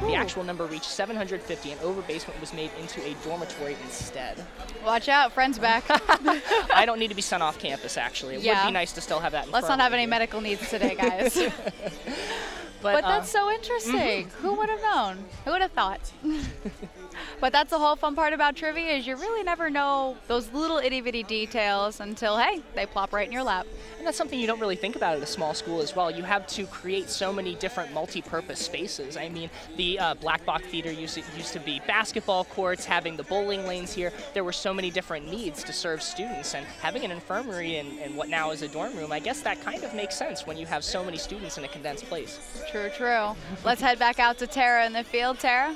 The actual number reached 750, and over basement was made into a dormitory instead. Watch out, friend's back. I don't need to be sent off campus, actually. It would be nice to still have that in Let's not have any medical needs today, guys. But that's so interesting. Who would have known? Who would have thought? But that's the whole fun part about trivia is you really never know those little itty-bitty details until, hey, they plop right in your lap. And that's something you don't really think about at a small school as well. You have to create so many different multi-purpose spaces. I mean, the Black Box Theater used to be basketball courts, having the bowling lanes here. There were so many different needs to serve students, and having an infirmary and what now is a dorm room, I guess that kind of makes sense when you have so many students in a condensed place. True, true. Let's head back out to Tara in the field. Tara?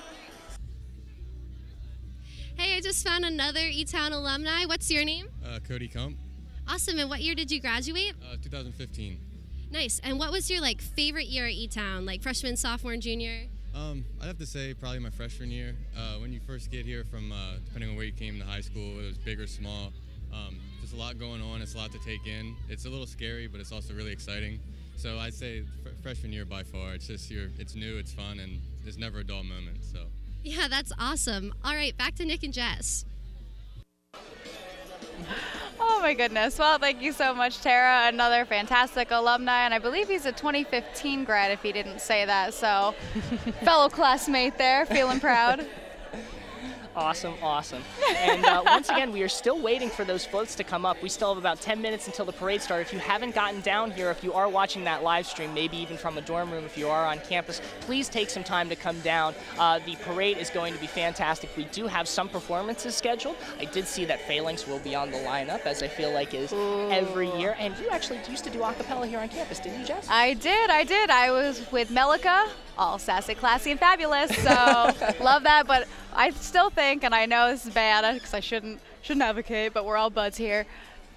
Hey, I just found another E-Town alumni. What's your name? Cody Kump. Awesome. And what year did you graduate? 2015. Nice. And what was your favorite year at E-Town, like freshman, sophomore, and junior? I'd have to say probably my freshman year. When you first get here from, depending on where you came to high school, it was big or small. Just a lot going on. It's a lot to take in. It's a little scary, but it's also really exciting. So I'd say freshman year by far. It's just it's new, it's fun, and there's never a dull moment. So. Yeah, that's awesome. All right, back to Nick and Jess. Oh my goodness. Well, thank you so much, Tara. Another fantastic alumni, and I believe he's a 2015 grad if he didn't say that. So fellow classmate there, feeling proud. Awesome, awesome. And once again, we are still waiting for those floats to come up. We still have about 10 minutes until the parade starts. If you haven't gotten down here, if you are watching that live stream, maybe even from a dorm room, if you are on campus, please take some time to come down. The parade is going to be fantastic. We do have some performances scheduled. I did see that Phalanx will be on the lineup, as I feel like is every year. And you actually used to do a cappella here on campus, didn't you, Jess? I did. I was with Melika, all sassy, classy, and fabulous. So love that. But I still think, and I know this is bad because I shouldn't advocate, but we're all buds here.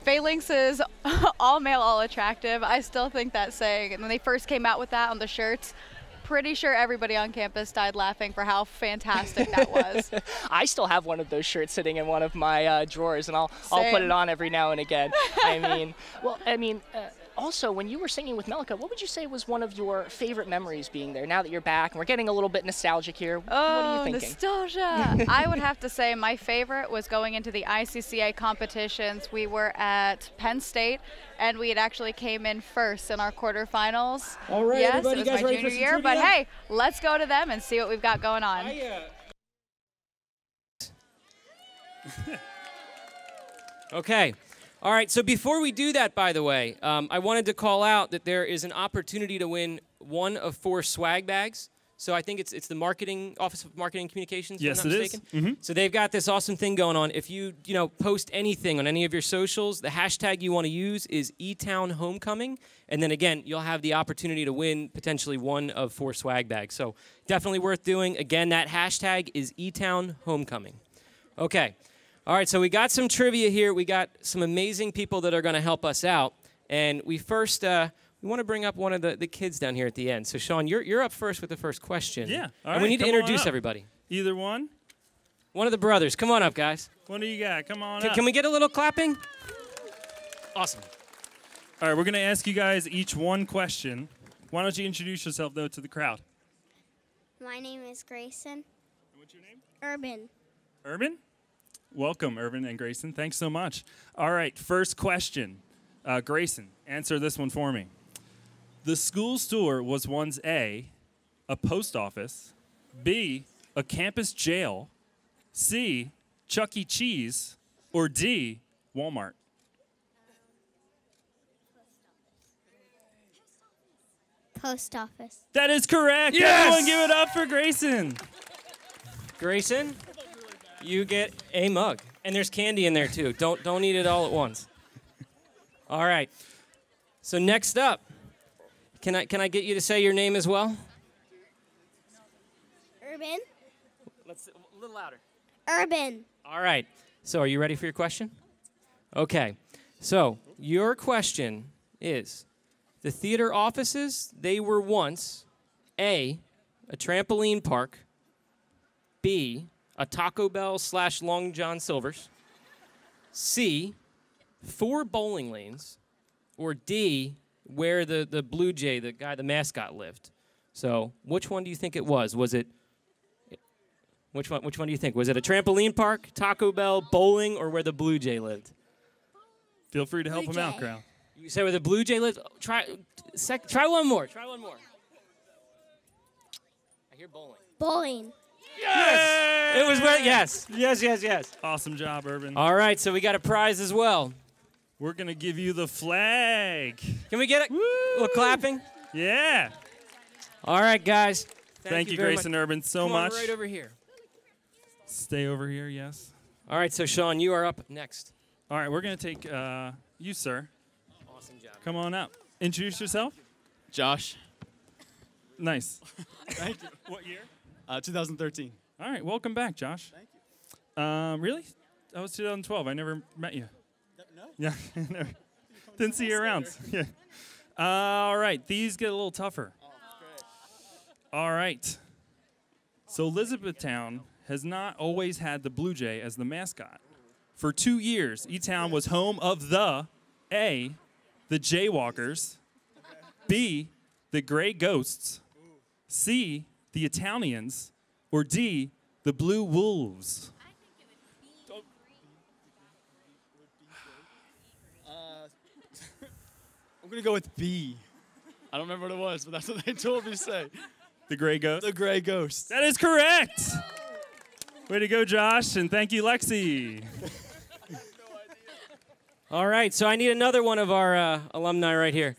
Phalanx is all male, all attractive. I still think that saying. And when they first came out with that on the shirts, pretty sure everybody on campus died laughing for how fantastic that was. I still have one of those shirts sitting in one of my drawers, and I'll put it on every now and again. Also, when you were singing with Melika, what would you say was one of your favorite memories being there? Now that you're back, and we're getting a little bit nostalgic here, what are you thinking? Nostalgia! I would have to say my favorite was going into the ICCA competitions. We were at Penn State, and we had actually came in first in our quarterfinals. All right, yes, everybody, it was my junior year, but hey, let's go to them and see what we've got going on. Okay. All right, so before we do that, by the way, I wanted to call out that there is an opportunity to win one of 4 swag bags. So I think it's the marketing Office of Marketing Communications. Yes, if I'm not it mistaken. is. Mm-hmm. So they've got this awesome thing going on. If you post anything on any of your socials, the hashtag you want to use is eTown Homecoming, and then again you'll have the opportunity to win potentially one of 4 swag bags. So definitely worth doing. Again, that hashtag is eTown Homecoming. Okay. All right, so we got some trivia here. We got some amazing people that are going to help us out. And we first, we want to bring up one of the kids down here at the end. So, Sean, you're up first with the first question. Yeah, all right. And we need to introduce everybody. Either one? One of the brothers. Come on up, guys. What do you got? Come on up. Can we get a little clapping? Awesome. All right, we're going to ask you guys each one question. Why don't you introduce yourself, though, to the crowd? My name is Grayson. And what's your name? Urban. Urban? Welcome, Urban and Grayson. Thanks so much. All right, first question. Grayson, answer this one for me. The school store was once A, post office, B, a campus jail, C, Chuck E. Cheese, or D, Walmart? Post office. That is correct. Yes! Everyone give it up for Grayson. Grayson, you get a mug. And there's candy in there, too. Don't eat it all at once. All right. So next up, can I get you to say your name as well? Urban. A little louder. Urban. All right. So are you ready for your question? Okay. So your question is, the theater offices, they were once A, a trampoline park, B, a Taco Bell / Long John Silver's, C, 4 bowling lanes, or D, where the Blue Jay, the mascot, lived. So which one do you think it was? Was it Which one do you think? Was it a trampoline park, Taco Bell, bowling, or where the Blue Jay lived? Feel free to help Blue him out, Jay. You crowd. say where the Blue Jay lived? Try one more. Try one more. I hear bowling. Bowling. Yes! It was where, yes. Awesome job, Urban. All right, so we got a prize as well. We're going to give you the flag. Can we get a little clapping? Yeah. All right, guys. Thank you, very Grace much. and Urban, so Come much. on, right over here. Stay over here, yes. All right, so Sean, you are up next. All right, we're going to take you, sir. Awesome job. Come on up. Introduce yourself. Josh. Nice. Thank you. What year? 2013. All right, welcome back, Josh. Thank you. Really? That was 2012. I never met you. No? Yeah, never. Didn't see you around. Yeah. All right, these get a little tougher. Oh, great. All right. So Elizabethtown has not always had the Blue Jay as the mascot. For 2 years, E-Town was home of the A, the Jaywalkers, B, the Gray Ghosts, C, the Italians, or D, the Blue Wolves. I'm going to go with B. I don't remember what it was, but that's what they told me to say. The Gray Ghosts? The Gray Ghost. That is correct. Way to go, Josh, and thank you, Lexi. All right, so I need another one of our alumni right here.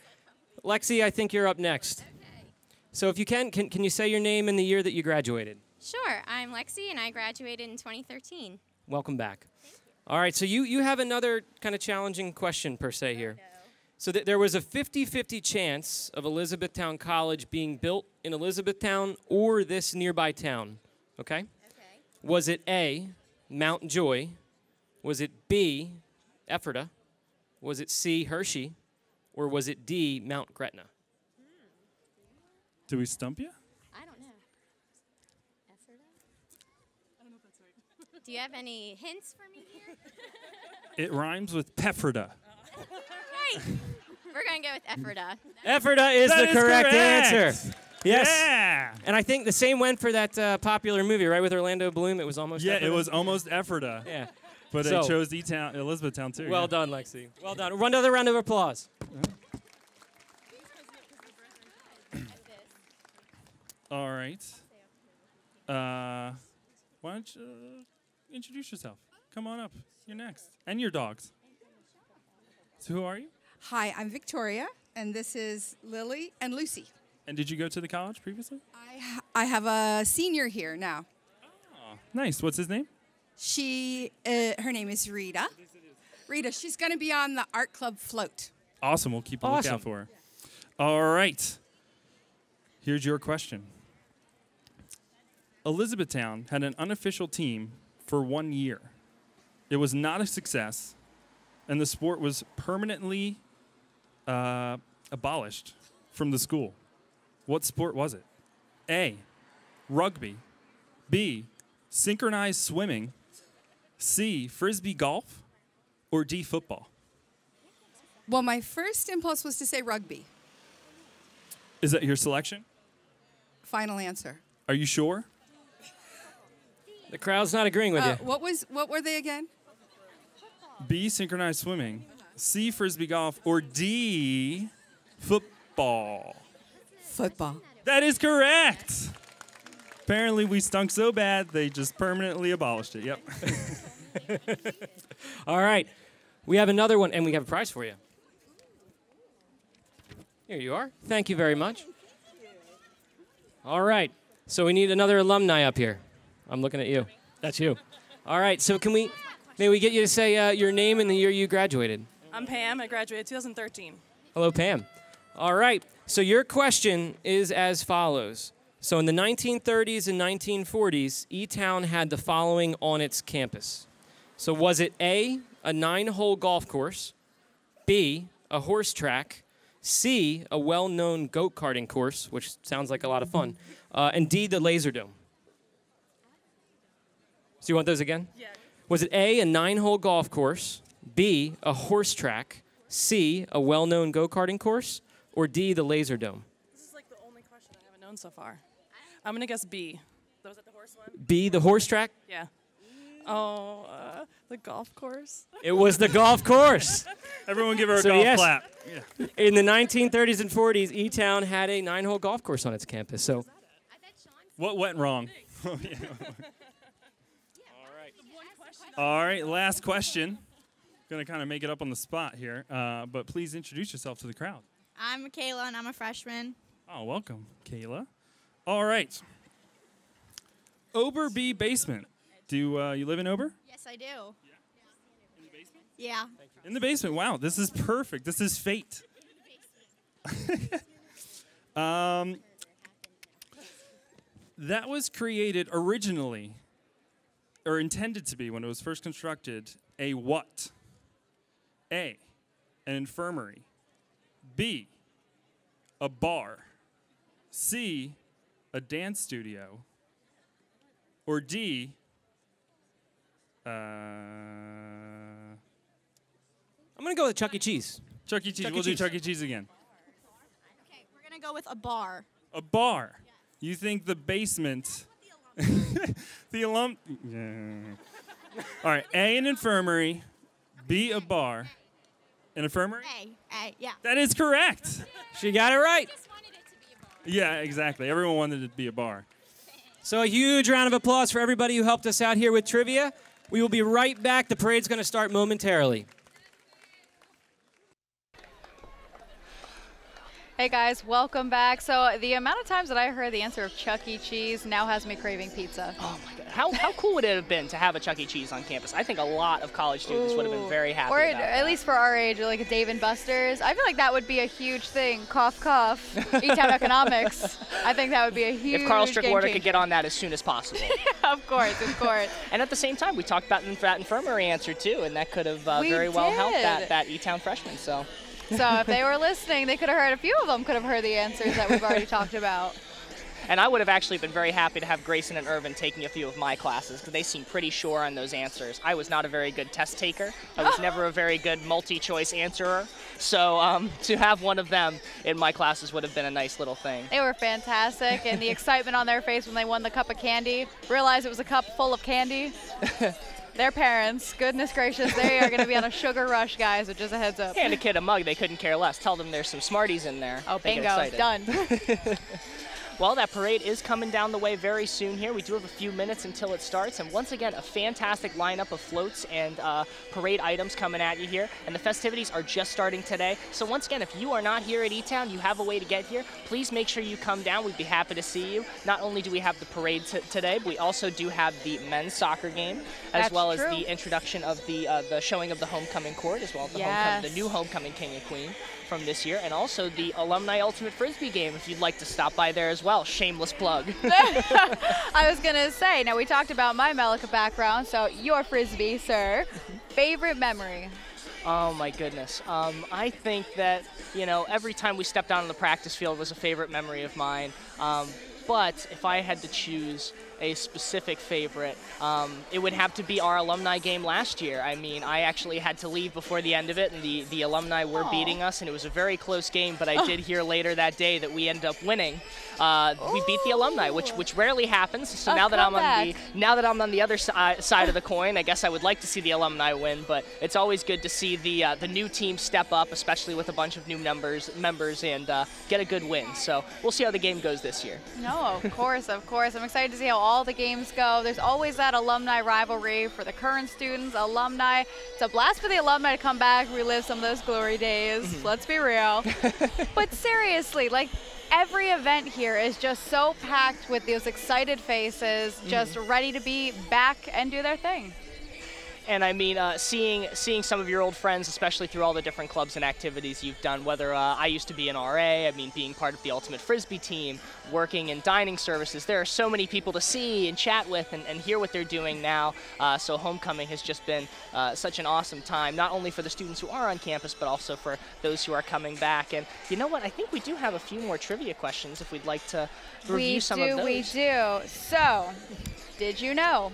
Lexi, I think you're up next. So if you can you say your name and the year that you graduated? Sure, I'm Lexi and I graduated in 2013. Welcome back. All right, so you have another kind of challenging question per se here. So there was a 50-50 chance of Elizabethtown College being built in Elizabethtown or this nearby town, okay? Was it A, Mount Joy? Was it B, Ephrata? Was it C, Hershey? Or was it D, Mount Gretna? Do we stump you? I don't know. Ephrata? I don't know if that's right. Do you have any hints for me here? It rhymes with Pephrata. Right. We're going to go with Ephrata. Ephrata is That the is correct correct. answer. Yes. Yeah. And I think the same went for that popular movie, right, with Orlando Bloom. It was almost Yeah, Ephrata? it was almost Ephrata. Yeah. But So- they chose Elizabethtown too. Well yeah. done, Lexi. Well done. Another round of applause. All right. Why don't you introduce yourself? Come on up. You're next. And your dogs. So who are you? Hi, I'm Victoria, and this is Lily and Lucy. And did you go to the college previously? I have a senior here now. Oh, nice. What's his name? Her name is Rita. Rita, she's going to be on the art club float. Awesome. We'll keep a Awesome. lookout for her. All right. Here's your question. Elizabethtown had an unofficial team for 1 year. It was not a success, and the sport was permanently abolished from the school. What sport was it? A, rugby. B, synchronized swimming. C, frisbee golf. Or D, football. Well, my first impulse was to say rugby. Is that your selection? Final answer. Are you sure? The crowd's not agreeing with you. What were they again? B, synchronized swimming. C, frisbee golf. Or D, football. Football. That is correct. Apparently we stunk so bad, they just permanently abolished it. Yep. All right. We have another one, and we have a prize for you. Here you are. Thank you very much. All right. So we need another alumni up here. I'm looking at you. That's you. All right. So may we get you to say your name and the year you graduated? I'm Pam. I graduated 2013. Hello, Pam. All right. So your question is as follows. So in the 1930s and 1940s, E-Town had the following on its campus. So was it A, a 9-hole golf course, B, a horse track, C, a well-known go-karting course, which sounds like a lot of fun, and D, the Laser Dome? So you want those again? Yeah. Was it A, a 9-hole golf course, B, a horse track, C, a well-known go-karting course, or D, the Laser Dome? This is like the only question I haven't known so far. I'm going to guess B, Was that the horse one? B, the horse track. Yeah. Oh, the golf course. It was the golf course. Everyone give her a So golf yes, clap. Yeah. in the 1930s and 40s, E-Town had a 9-hole golf course on its campus. So What went wrong? All right, last question. Going to kind of make it up on the spot here, but please introduce yourself to the crowd. I'm Michaela, and I'm a freshman. Oh, welcome, Kayla. All right. Ober B basement. Do you live in Ober? Yes, I do. In the basement? Yeah. In the basement. Wow, this is perfect. This is fate. That was created originally, or intended to be when it was first constructed, a what? A, an infirmary. B, a bar. C, a dance studio. Or D, I'm going to go with Chuck E. Cheese. Chuck E. Cheese. We'll do Chuck E. Cheese again. Okay, we're going to go with a bar. A bar. You think the basement. The alum. Yeah. All right. A, an infirmary. B, a bar. An infirmary? A, yeah. That is correct. She got it right. Yeah, exactly. Everyone wanted it to be a bar. So a huge round of applause for everybody who helped us out here with trivia. We will be right back. The parade's going to start momentarily. Hey guys, welcome back. So the amount of times that I heard the answer of Chuck E. Cheese now has me craving pizza. Oh my God. How cool would it have been to have a Chuck E. Cheese on campus? I think a lot of college students would have been very happy or about that. at least for our age, like a Dave & Buster's. I feel like that would be a huge thing. Cough, cough. E-Town economics. I think that would be a huge If Carl game Strickwater changer. could get on that as soon as possible. Of course, of course. And at the same time, we talked about that infirmary answer too, and that could have We very well helped did. that E-Town freshman. So if they were listening, they could have heard, a few of them could have heard the answers that we've already talked about. And I would have actually been very happy to have Grayson and Irvin taking a few of my classes because they seem pretty sure on those answers. I was not a very good test taker. I was never a very good multi-choice answerer. So to have one of them in my classes would have been a nice little thing. They were fantastic, and the excitement on their face when they won the cup of candy, realized it was a cup full of candy. Their parents, goodness gracious, they are going to be on a sugar rush, guys, so just a heads up. Hand a kid a mug, they couldn't care less. Tell them there's some Smarties in there. Oh, They get bingo, excited. done. Well, that parade is coming down the way very soon here. We do have a few minutes until it starts. And once again, a fantastic lineup of floats and parade items coming at you here. And the festivities are just starting today. So once again, if you are not here at E-Town, you have a way to get here. Please make sure you come down. We'd be happy to see you. Not only do we have the parade today, but we also do have the men's soccer game, as well as the introduction of the showing of the homecoming court, as well as the new homecoming king and queen from this year, and also the Alumni Ultimate Frisbee game if you'd like to stop by there as well. Shameless plug. I was going to say, now we talked about my Melika background, so your Frisbee, sir. Favorite memory? Oh my goodness. I think that, every time we stepped out on the practice field was a favorite memory of mine. But if I had to choose a specific favorite, it would have to be our alumni game last year. I mean, I actually had to leave before the end of it, and the alumni were beating us, and it was a very close game, but I did hear later that day that we ended up winning. We beat the alumni, which rarely happens. So now that I'm on the other side of the coin, I guess I would like to see the alumni win, but it's always good to see the new team step up, especially with a bunch of new members, and get a good win. So we'll see how the game goes this year. No, of course, of course. I'm excited to see how all the games go. There's always that alumni rivalry for the current students, alumni. It's a blast for the alumni to come back, relive some of those glory days. Let's be real. But seriously, like, every event here is just so packed with those excited faces, just ready to be back and do their thing. And I mean, seeing some of your old friends, especially through all the different clubs and activities you've done, whether I used to be an RA, I mean, being part of the Ultimate Frisbee team, working in dining services, there are so many people to see and chat with and hear what they're doing now. So homecoming has just been such an awesome time, not only for the students who are on campus, but also for those who are coming back. And you know what? I think we do have a few more trivia questions if we'd like to review some of those. We do. So, did you know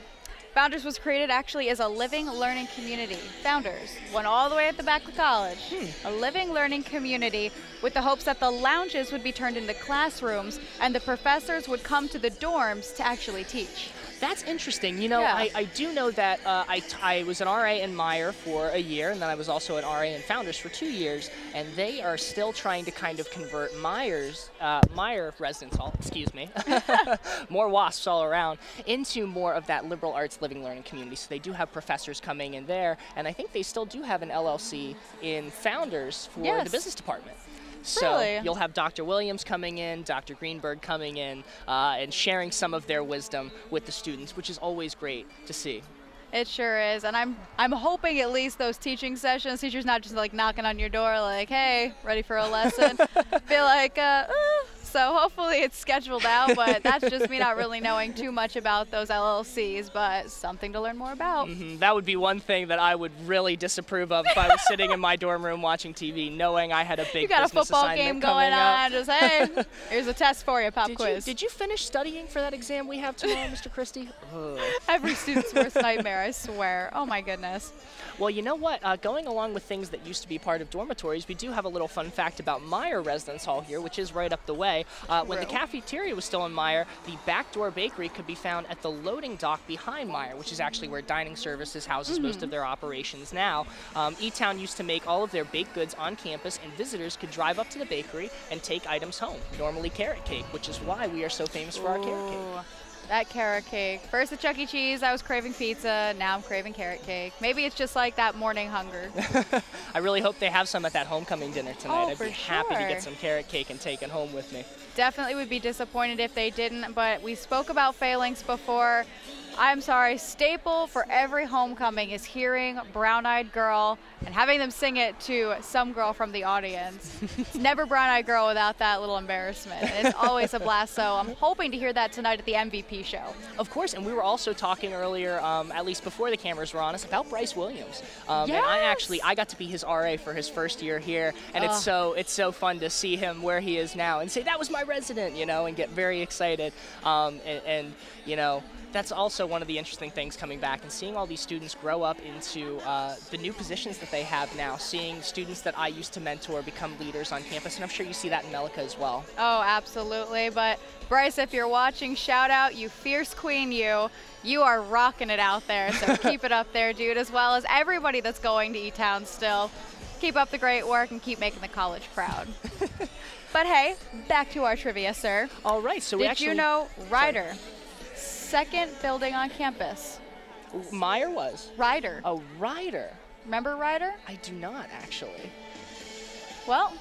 Founders was created actually as a living learning community. Founders went all the way at the back of college. A living learning community with the hopes that the lounges would be turned into classrooms and the professors would come to the dorms to actually teach. That's interesting. You know, Yeah. I do know that I was an RA in Meyer for a year, and then I was also an RA in Founders for 2 years, and they are still trying to kind of convert Meyer Residence Hall, excuse me, more WASPs all around, into more of that liberal arts living learning community. So they do have professors coming in there, and I think they still do have an LLC in Founders for Yes. the business department. So Really? you'll have Dr. Williams coming in, Dr. Greenberg coming in, and sharing some of their wisdom with the students, which is always great to see. It sure is, and I'm hoping at least those teaching sessions, teachers not just like knocking on your door like, hey, ready for a lesson, be like, so hopefully it's scheduled out, but that's just me not really knowing too much about those LLCs, but something to learn more about. That would be one thing that I would really disapprove of if I was sitting in my dorm room watching TV, knowing I had a big You got a business football assignment game going coming up. on, just hey, here's a test for you, pop quiz. Did you finish studying for that exam we have tomorrow, Mr. Christie? Ugh. Every student's worst nightmare, I swear. Oh my goodness. Well, you know what? Going along with things that used to be part of dormitories, we do have a little fun fact about Meyer Residence Hall here, which is right up the way. When the cafeteria was still in Meyer, the backdoor bakery could be found at the loading dock behind Meyer, which is actually where dining services houses most of their operations now. E-Town used to make all of their baked goods on campus, and visitors could drive up to the bakery and take items home, normally carrot cake, which is why we are so famous for our carrot cake. That carrot cake. First at Chuck E. Cheese, I was craving pizza. Now I'm craving carrot cake. Maybe it's just like that morning hunger. I really hope they have some at that homecoming dinner tonight. Oh, I'd for be happy to sure. get some carrot cake and take it home with me. Definitely would be disappointed if they didn't, but we spoke about phalanx before. I'm sorry, staple for every homecoming is hearing Brown Eyed Girl and having them sing it to some girl from the audience. It's never Brown Eyed Girl without that little embarrassment, and it's always a blast, so I'm hoping to hear that tonight at the MVP show. Of course, and we were also talking earlier, at least before the cameras were on us, about Bryce Williams. And I got to be his RA for his first year here, and it's so fun to see him where he is now and say, that was my resident, you know, and get very excited. And you know, that's also one of the interesting things coming back and seeing all these students grow up into the new positions that they have now, seeing students that I used to mentor become leaders on campus, and I'm sure you see that in Melica as well. Oh, absolutely. But Bryce, if you're watching, shout out, you fierce queen, you. You are rocking it out there, so keep it up there, dude, as well as everybody that's going to E-Town still. Keep up the great work and keep making the college proud. But hey, back to our trivia, sir. All right, so Did you know Ryder? Second building on campus. Meyer was? Ryder. Oh, Ryder. Remember Ryder? I do not, actually. Well,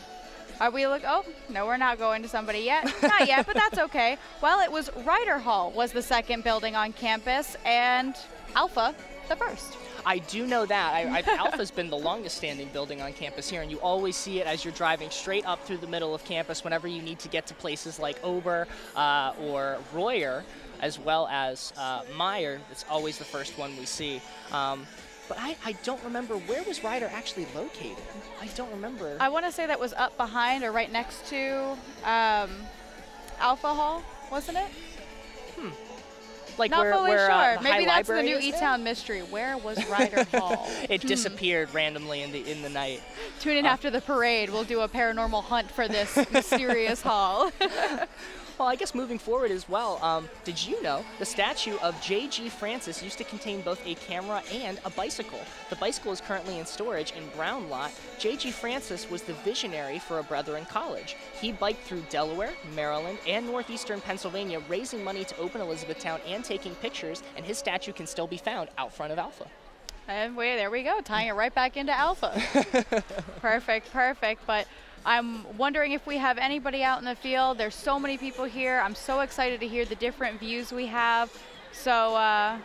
are we oh, no, we're not going to somebody yet. Not yet, but that's okay. Well, it was Ryder Hall was the second building on campus, and Alpha the first. I do know that. Alpha's been the longest standing building on campus here, and you always see it as you're driving straight up through the middle of campus whenever you need to get to places like Ober or Royer, as well as Meyer. It's always the first one we see. But I don't remember, where was Ryder actually located? I don't remember. I want to say that was up behind or right next to Alpha Hall, wasn't it? Like Not fully where sure. the Maybe High that's the Library new is there? E-Town mystery. Where was Ryder Hall? It disappeared randomly in the night. Tune in after the parade. We'll do a paranormal hunt for this mysterious hall. Well, I guess moving forward as well, did you know the statue of J.G. Francis used to contain both a camera and a bicycle? The bicycle is currently in storage in Brown Lot. J.G. Francis was the visionary for a Brethren college. He biked through Delaware, Maryland, and northeastern Pennsylvania, raising money to open Elizabethtown and taking pictures, and his statue can still be found out front of Alpha. And there we go, tying it right back into Alpha. Perfect, perfect. But I'm wondering if we have anybody out in the field. There's so many people here. I'm so excited to hear the different views we have. So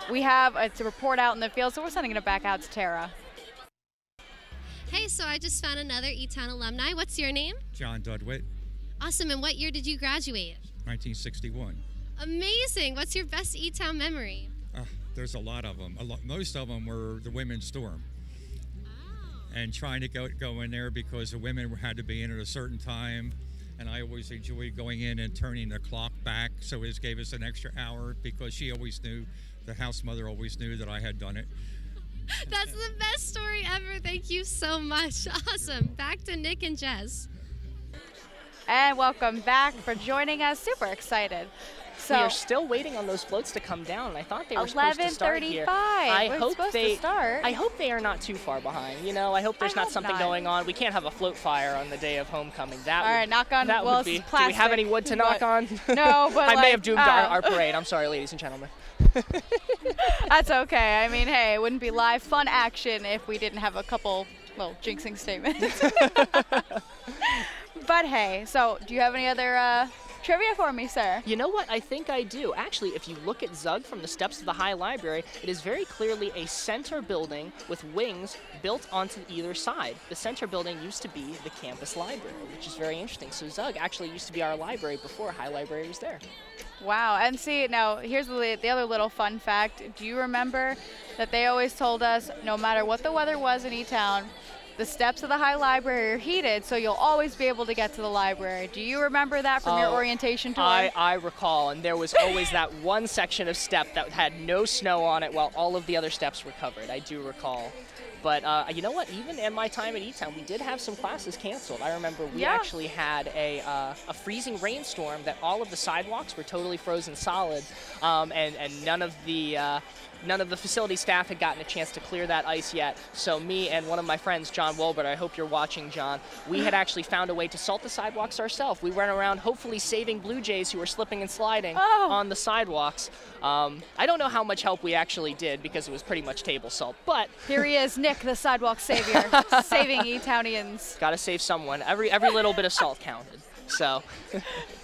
we have a report out in the field, so we're sending it back out to Tara. Hey, so I just found another E-Town alumni. What's your name? John Dudwitt, Awesome, and what year did you graduate? 1961. Amazing, what's your best E-Town memory? There's a lot of them. Most of them were the women's dorm. And trying to go in there because the women had to be in at a certain time, and I always enjoyed going in and turning the clock back, so it gave us an extra hour because she always knew, the house mother always knew that I had done it. That's the best story ever. Thank you so much. Awesome. Back to Nick and Jess. And welcome back for joining us. Super excited. So we are still waiting on those floats to come down. I thought they were supposed to start here. 11:35. I hope they are not too far behind. You know, I hope there's not something going on. We can't have a float fire on the day of homecoming. That all right, knock on. That well, would be. Plastic, do we have any wood to knock on? No, but I may have doomed our parade. I'm sorry, ladies and gentlemen. That's okay. I mean, hey, it wouldn't be live fun action if we didn't have a couple little jinxing statements. But hey, so do you have any other trivia for me, sir? You know what? I think I do. Actually, if you look at Zug from the steps of the High Library, it is very clearly a center building with wings built onto either side. The center building used to be the campus library, which is very interesting. So Zug actually used to be our library before High Library was there. Wow. And see, now here's the other little fun fact. Do you remember that they always told us no matter what the weather was in E-Town, the steps of the High Library are heated, so you'll always be able to get to the library. Do you remember that from your orientation tour? I recall, and there was always that one section of step that had no snow on it while all of the other steps were covered. I do recall. But you know what? Even in my time at E-Town, we did have some classes canceled. I remember we actually had a freezing rainstorm that all of the sidewalks were totally frozen solid, and none of the facility staff had gotten a chance to clear that ice yet. So me and one of my friends, John Wolbert, I hope you're watching, John, we had actually found a way to salt the sidewalks ourselves. We went around hopefully saving Blue Jays who were slipping and sliding on the sidewalks. I don't know how much help we actually did because it was pretty much table salt, but... Here he is, Nick, the sidewalk savior, saving E-Townians. Gotta save someone. Every little bit of salt counted, so...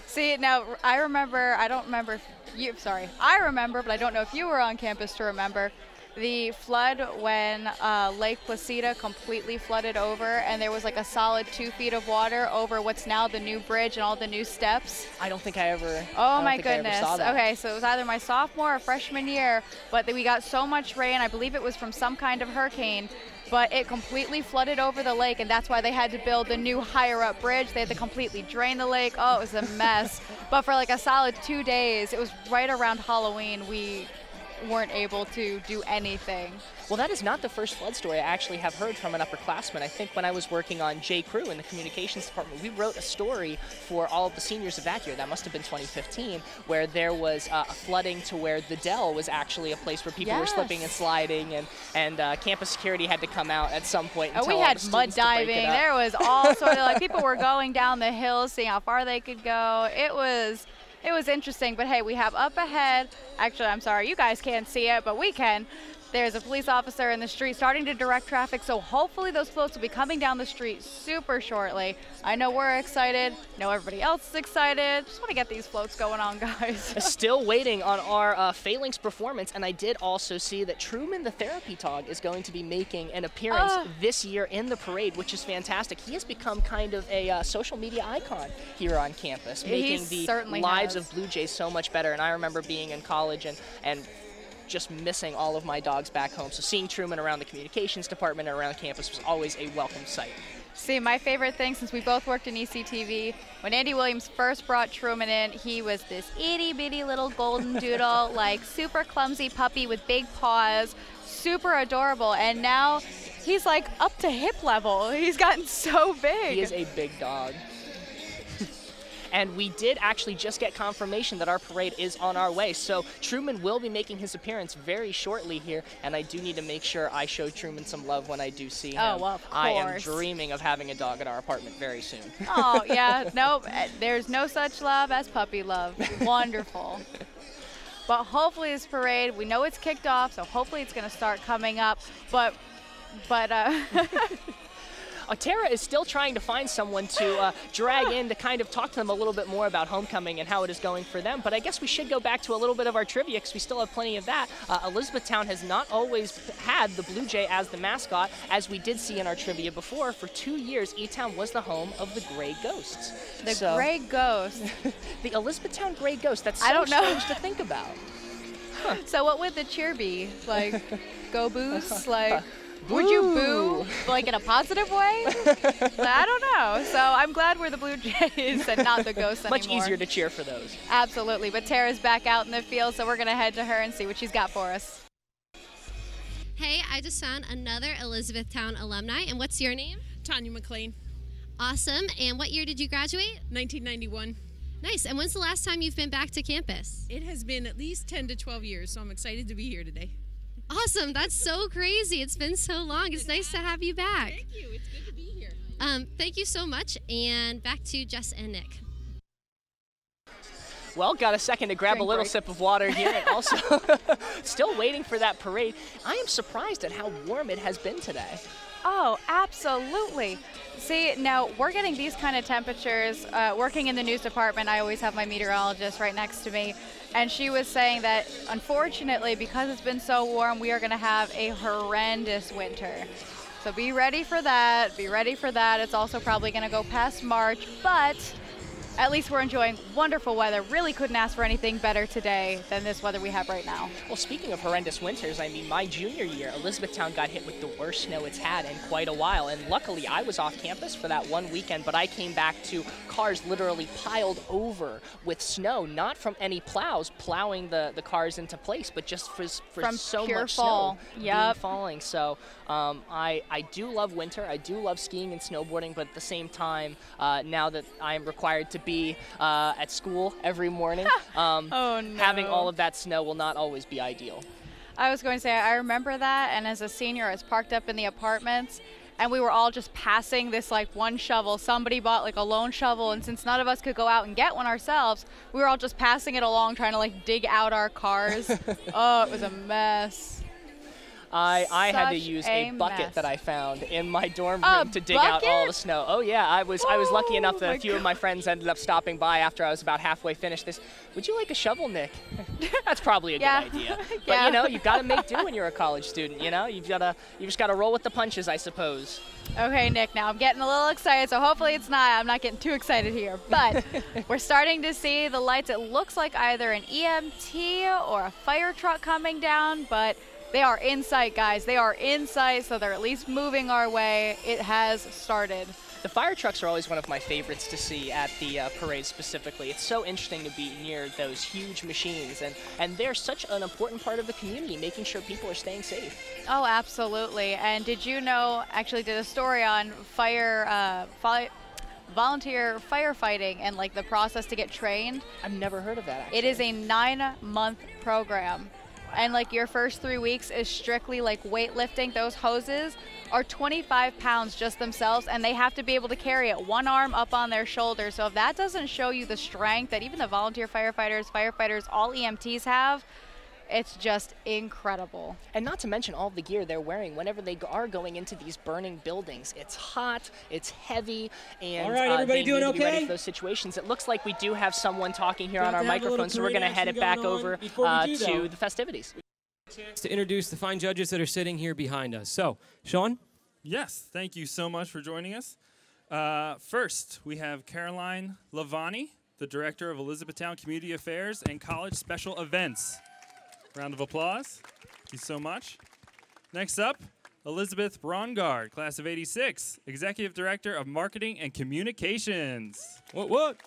See, now, I remember, I don't remember... I remember, but I don't know if you were on campus to remember, the flood when Lake Placida completely flooded over and there was like a solid 2 feet of water over what's now the new bridge and all the new steps. I don't think I ever Oh my goodness. Okay, so it was either my sophomore or freshman year, but we got so much rain, I believe it was from some kind of hurricane, but it completely flooded over the lake, and that's why they had to build the new higher up bridge. They had to completely drain the lake. Oh, it was a mess. But for like a solid 2 days, it was right around Halloween, we weren't able to do anything. Well, that is not the first flood story I actually have heard from an upperclassman. I think when I was working on J. Crew in the communications department, we wrote a story for all of the seniors of that year. That must have been 2015, where there was a flooding to where the Dell was actually a place where people were slipping and sliding, and campus security had to come out at some point and tell we all had the mud students to break diving. it up. There was all sort of like people were going down the hills, seeing how far they could go. It was interesting, but hey, we have up ahead, actually, I'm sorry, you guys can't see it, but we can. There's a police officer in the street starting to direct traffic, so hopefully those floats will be coming down the street super shortly. I know we're excited. I know everybody else is excited. Just want to get these floats going on, guys. Still waiting on our Phalanx performance, and I did also see that Truman the Therapy Dog is going to be making an appearance this year in the parade, which is fantastic. He has become kind of a social media icon here on campus, making the lives of Blue Jays so much better. And I remember being in college and just missing all of my dogs back home. So seeing Truman around the communications department and around campus was always a welcome sight. See, my favorite thing, since we both worked in ECTV, when Andy Williams first brought Truman in, he was this itty-bitty little golden doodle, like super clumsy puppy with big paws, super adorable, and now he's like up to hip level. He's gotten so big. He is a big dog. And we did actually just get confirmation that our parade is on our way. So Truman will be making his appearance very shortly here, and I do need to make sure I show Truman some love when I do see him. Oh, well, of course. I am dreaming of having a dog at our apartment very soon. Oh, yeah, nope. There's no such love as puppy love. Wonderful. But hopefully this parade, we know it's kicked off, so hopefully it's going to start coming up. But Tara is still trying to find someone to drag in to kind of talk to them a little bit more about homecoming and how it is going for them. But I guess we should go back to a little bit of our trivia because we still have plenty of that. Elizabethtown has not always had the Blue Jay as the mascot, as we did see in our trivia before. For 2 years, E-Town was the home of the Gray Ghosts. The Gray Ghost. The Elizabethtown Gray Ghost. That's so strange to think about. Huh. So what would the cheer be? Like, go Boost? Like... Would you boo, like, in a positive way? I don't know. So I'm glad we're the Blue Jays and not the Ghosts anymore. Much easier to cheer for those. Absolutely. But Tara's back out in the field, so we're going to head to her and see what she's got for us. Hey, I just found another Elizabethtown alumni. And what's your name? Tanya McLean. Awesome. And what year did you graduate? 1991. Nice. And when's the last time you've been back to campus? It has been at least 10 to 12 years, so I'm excited to be here today. Awesome. That's so crazy. It's been so long. It's nice to have you back. Thank you. It's good to be here. Thank you so much. And back to Jess and Nick. Well, got a second to grab a little sip of water here, and also still waiting for that parade. I am surprised at how warm it has been today. Oh, absolutely. See, now we're getting these kind of temperatures. Working in the news department, I always have my meteorologist right next to me, and she was saying that unfortunately, because it's been so warm, we are going to have a horrendous winter. So be ready for that. Be ready for that. It's also probably going to go past March, but at least we're enjoying wonderful weather. Really couldn't ask for anything better today than this weather we have right now. Well, speaking of horrendous winters, I mean, my junior year, Elizabethtown got hit with the worst snow it's had in quite a while. And luckily, I was off campus for that one weekend, but I came back to cars literally piled over with snow, not from any plows plowing the cars into place, but just for so pure much fall. snow being falling. So I do love winter. I do love skiing and snowboarding, but at the same time, now that I am required to be at school every morning, Oh, no. having all of that snow will not always be ideal. I was going to say, I remember that, and as a senior, I was parked up in the apartments, and we were all just passing this like one shovel. Somebody bought like a lone shovel, and since none of us could go out and get one ourselves, we were all just passing it along, trying to like dig out our cars. Oh, it was a mess. I had to Such use a a bucket mess. that I found in my dorm A room to dig out all bucket? the snow. Oh yeah, I was lucky enough that my a few of my friends ended up stopping by after I was about halfway finished this. Would you like a shovel, Nick? That's probably a Yeah. good idea. But Yeah. you know, you've got to make do when you're a college student. You know, you just got to roll with the punches, I suppose. Okay, Nick, now I'm getting a little excited, so hopefully I'm not getting too excited here. But we're starting to see the lights. It looks like either an EMT or a fire truck coming down, but they are in sight, guys. They are in sight, so they're at least moving our way. It has started. The fire trucks are always one of my favorites to see at the parade specifically. It's so interesting to be near those huge machines, and they're such an important part of the community, making sure people are staying safe. Oh, absolutely. And did you know, actually did a story on volunteer firefighting and like the process to get trained? I've never heard of that, actually. It is a 9-month program. And like your first 3 weeks is strictly like weightlifting. Those hoses are 25 pounds just themselves, and they have to be able to carry it one arm up on their shoulder. So if that doesn't show you the strength that even the volunteer firefighters, all EMTs have, it's just incredible. And not to mention all the gear they're wearing whenever they are going into these burning buildings. It's hot, it's heavy, and All right, everybody they doing need to be ready okay? for those situations. It looks like we do have someone talking here on our Got to have a little microphone, so we're going to parade head it action back going on. over Before we do, to though, the festivities. To introduce the fine judges that are sitting here behind us. So, Sean? Yes, thank you so much for joining us. First, we have Caroline Lavani, the Director of Elizabethtown Community Affairs and College Special Events. Round of applause. Thank you so much. Next up, Elizabeth Brongard, Class of 86, Executive Director of Marketing and Communications. What?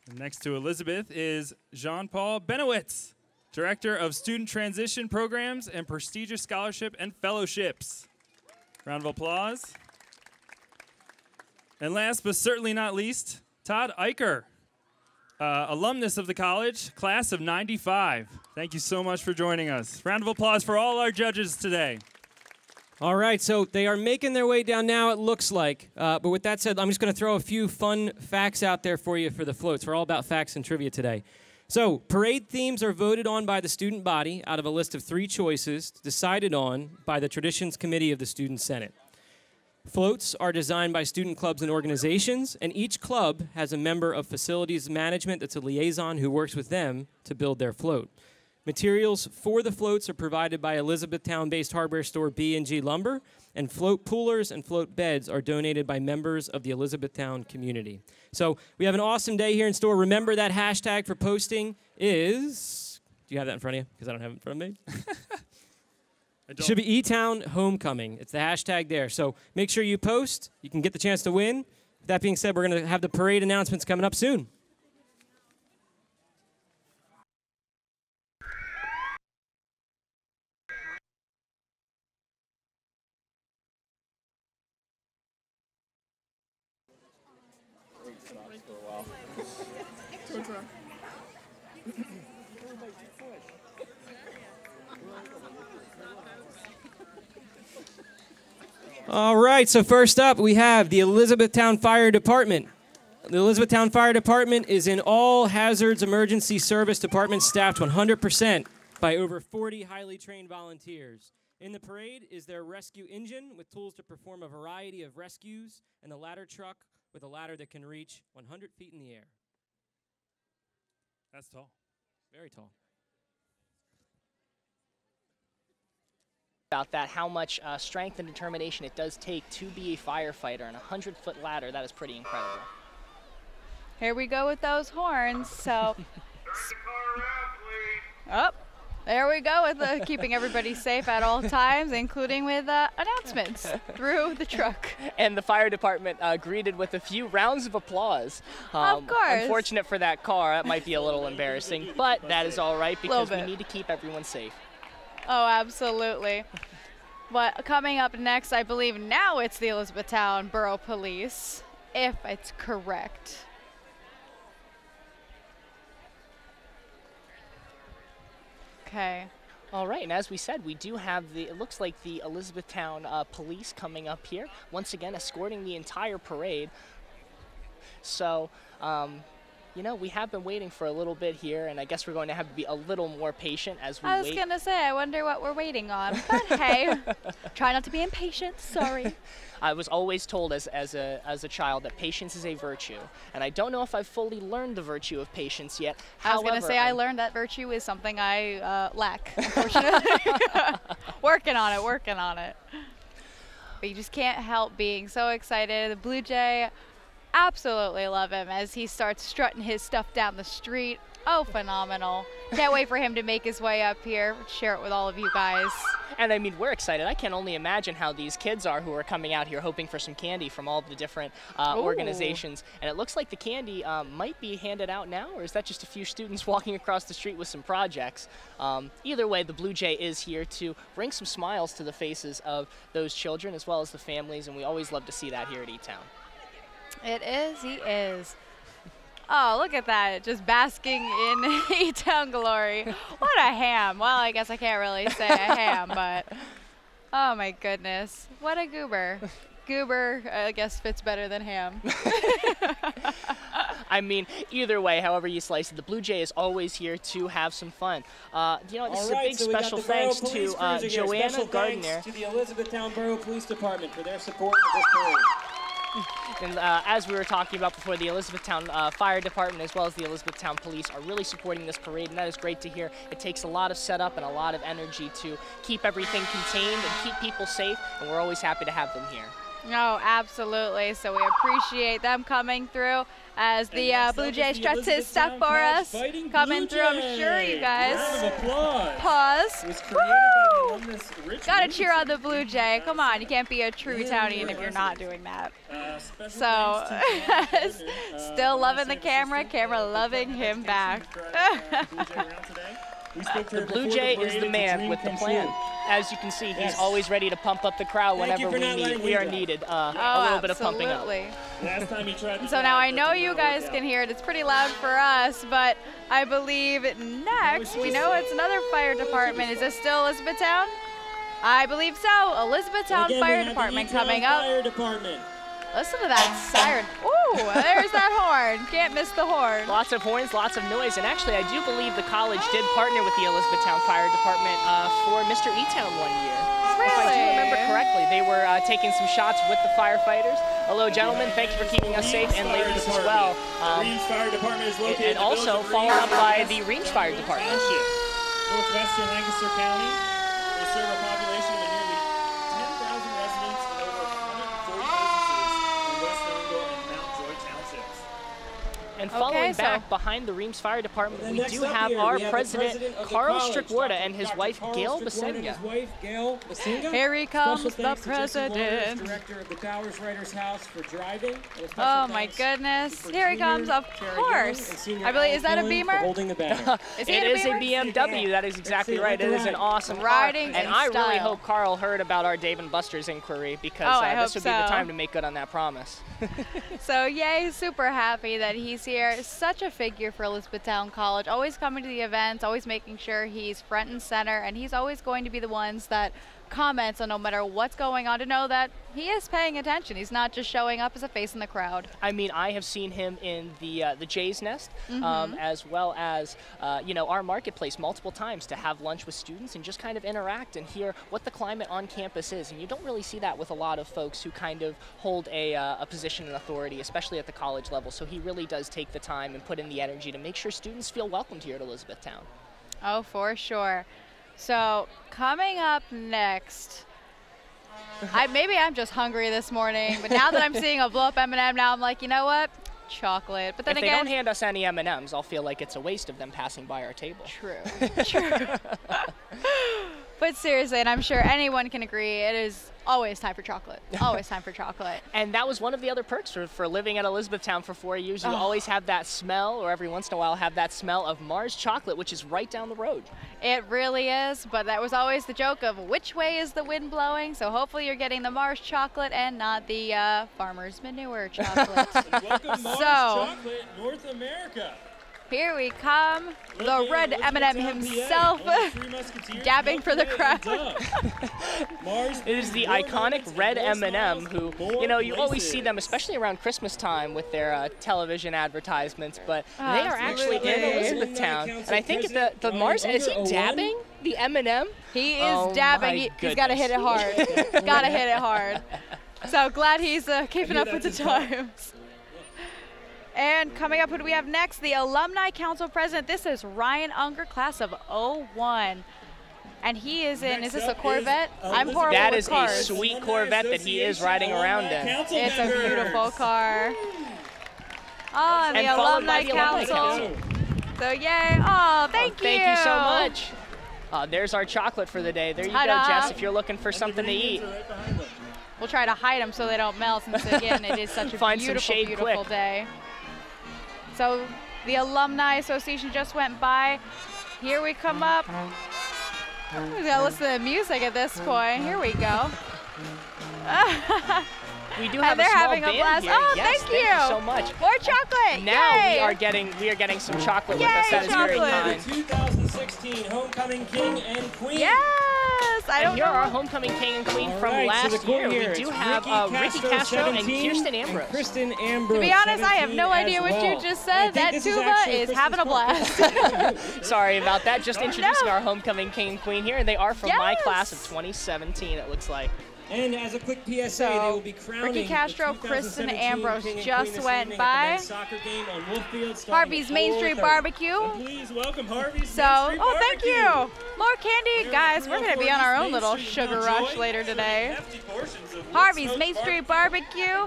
And next to Elizabeth is Jean-Paul Benowitz, Director of Student Transition Programs and Prestigious Scholarship and Fellowships. Round of applause. And last but certainly not least, Todd Eicher, alumnus of the college, class of 95. Thank you so much for joining us. Round of applause for all our judges today. All right, so they are making their way down now, it looks like. But with that said, I'm just going to throw a few fun facts out there for you for the floats. We're all about facts and trivia today. So, parade themes are voted on by the student body out of a list of 3 choices decided on by the Traditions Committee of the Student Senate. Floats are designed by student clubs and organizations, and each club has a member of facilities management that's a liaison who works with them to build their float. Materials for the floats are provided by Elizabethtown-based hardware store B&G Lumber, and float poolers and float beds are donated by members of the Elizabethtown community. So we have an awesome day here in store. Remember that hashtag for posting is, do you have that in front of you? Because I don't have it in front of me. It should be E-Town Homecoming. It's the hashtag there. So make sure you post. You can get the chance to win. With that being said, we're going to have the parade announcements coming up soon. All right, so first up, we have the Elizabethtown Fire Department. The Elizabethtown Fire Department is an all-hazards emergency service department staffed 100% by over 40 highly trained volunteers. In the parade is their rescue engine with tools to perform a variety of rescues and the ladder truck with a ladder that can reach 100 feet in the air. That's tall. Very tall. About that, how much strength and determination it does take to be a firefighter, and a 100-foot ladder, that is pretty incredible. Here we go with those horns. So, there we go with keeping everybody safe at all times, including with announcements through the truck. And the fire department greeted with a few rounds of applause. Of course. Unfortunate for that car, that might be a little embarrassing, but that is all right because we need to keep everyone safe. Oh, absolutely. But coming up next, I believe now it's the Elizabethtown Borough Police, if it's correct. Okay. All right, and as we said, we do have it looks like the Elizabethtown Police coming up here, once again escorting the entire parade. So, you know, we have been waiting for a little bit here, and I guess we're going to have to be a little more patient as we wait. I was going to say, I wonder what we're waiting on. But hey, try not to be impatient. Sorry. I was always told as a child that patience is a virtue, and I don't know if I've fully learned the virtue of patience yet. I was going to say I learned that virtue is something I lack, unfortunately. Working on it. But you just can't help being so excited. The Blue Jay, absolutely love him as he starts strutting his stuff down the street. Oh, phenomenal. Can't wait for him to make his way up here, share it with all of you guys. And I mean, we're excited. I can only imagine how these kids are who are coming out here hoping for some candy from all the different organizations. And it looks like the candy might be handed out now, or is that just a few students walking across the street with some projects? Either way, the Blue Jay is here to bring some smiles to the faces of those children as well as the families, and we always love to see that here at E-Town. It is, he is. Oh, look at that, just basking in E-Town glory. What a ham. Well, I guess I can't really say a ham, but oh my goodness. What a goober. Goober, I guess, fits better than ham. I mean, either way, however you slice it, the Blue Jay is always here to have some fun. You know, this is a big special thanks to Joanna Gardner. To the Elizabethtown Borough Police Department for their support of this parade. And as we were talking about before, the Elizabethtown Fire Department as well as the Elizabethtown Police are really supporting this parade, and that is great to hear. It takes a lot of setup and a lot of energy to keep everything contained and keep people safe, and we're always happy to have them here. No, absolutely. So we appreciate them coming through as the Blue Jay struts his stuff for us. Coming through, I'm sure you guys. Round of applause. Pause. It was created by the alumnus Rich. Gotta cheer on the Blue Jay. Come on, you can't be a true Townian if you're not doing that. So, still loving the camera loving him back. The Blue Jay is the man with the plan. As you can see, he's always ready to pump up the crowd whenever we are needed. A little bit of pumping up. Last time he tried to So now I know you guys can hear it. It's pretty loud for us, but I believe next, we know it's another fire department. Is this still Elizabethtown? I believe so. Elizabethtown Fire Department coming up. Fire Department. Listen to that siren. Ooh, there's that horn. Can't miss the horn. Lots of horns, lots of noise. And actually, I do believe the college did partner with the Elizabethtown Fire Department for Mr. E-Town one year. Really? If I do remember correctly, they were taking some shots with the firefighters. Hello, gentlemen. Thank you for keeping us safe, and ladies as well. Range Fire Department is located and also followed up by the Range Fire Department. Northwestern Lancaster County. They serve a population of nearly 10,000 residents and over 140 businesses in West Nongo and Mount Joy townships. And following back behind the Reams Fire Department, we do have our president, Carl Strickwarda, and his wife, Gail Basenga. Here he comes, the president. Director of the Towers Writers House for driving. Oh my goodness! Here he comes, of course. I believe, is that a Beamer? Holding the banner. It is a BMW. That is exactly right. It is an awesome riding car. And I really hope Carl heard about our Dave & Buster's inquiry, because this would be the time to make good on that promise. So yay, super happy that he's here. Such a figure for Elizabethtown College, always coming to the events, always making sure he's front and center, and he's always going to be the ones that comments on no matter what's going on, to know that he is paying attention. He's not just showing up as a face in the crowd. I mean, I have seen him in the Jay's Nest, as well as our marketplace multiple times to have lunch with students and just kind of interact and hear what the climate on campus is. And you don't really see that with a lot of folks who kind of hold a position in authority, especially at the college level. So he really does take the time and put in the energy to make sure students feel welcomed here at Elizabethtown. Oh, for sure. So coming up next, maybe I'm just hungry this morning, but now that I'm seeing a blow up M&M, now I'm like, you know what? Chocolate. But then if again, they don't hand us any M&Ms, I'll feel like it's a waste of them passing by our table. True. True. But seriously, and I'm sure anyone can agree, it is always time for chocolate. Always time for chocolate. And that was one of the other perks for living at Elizabethtown for 4 years. You always have that smell, or every once in a while have that smell of Mars chocolate, which is right down the road. It really is, but that was always the joke of which way is the wind blowing. So hopefully you're getting the Mars chocolate and not the farmer's manure chocolate. Welcome Mars Chocolate, North America. Here we come, the red M&M himself, dabbing for the crowd. It is the iconic red M&M who, you always see them, especially around Christmas time with their television advertisements, but they are actually in Elizabethtown. And I think the Mars, is he dabbing the M&M? He is dabbing. He's got to hit it hard. Got to hit it hard. So glad he's keeping up with the times. And coming up, who do we have next? The Alumni Council President. This is Ryan Unger, class of 01. And he is in, is this a Corvette? I'm horrible That with is cars. a sweet Corvette that he is riding around in. It's a beautiful car. Oh, and the Alumni Council. So yay. Oh, thank you. Thank you so much. There's our chocolate for the day. There you go, Jess, if you're looking for something to eat. We'll try to hide them so they don't melt, since again, it is such a beautiful day. So the Alumni Association just went by. Here we come up. We gotta listen to the music at this point. Here we go. We do have they're a small having band a blast. here. Oh, yes, thank you so much. More chocolate. Now Yay. we are getting some chocolate Yay, with us. That is very chocolate. kind. 2016 Homecoming King and Queen. Yes, I don't And here know. are our Homecoming King and Queen from Right, so last the year. here, We do it's have Ricky Castro and Kirsten Ambrose. Kristen Ambrose. To be honest, I have no idea what you just said. That tuba is having a blast. Sorry about that. Just introducing our Homecoming King and Queen here, and they are from my class of 2017, it looks like. And as a quick PSA, they will be crowning Ricky Castro, Kristen Ambrose King and just Queen went this evening by. at the soccer game on Wolffield, starting Harvey's at Main Street 4:30. Barbecue. Please welcome Harvey's So, Main Street thank you. More candy. Guys, we're going to be on our own little sugar rush later today. Harvey's Main Street Barbecue.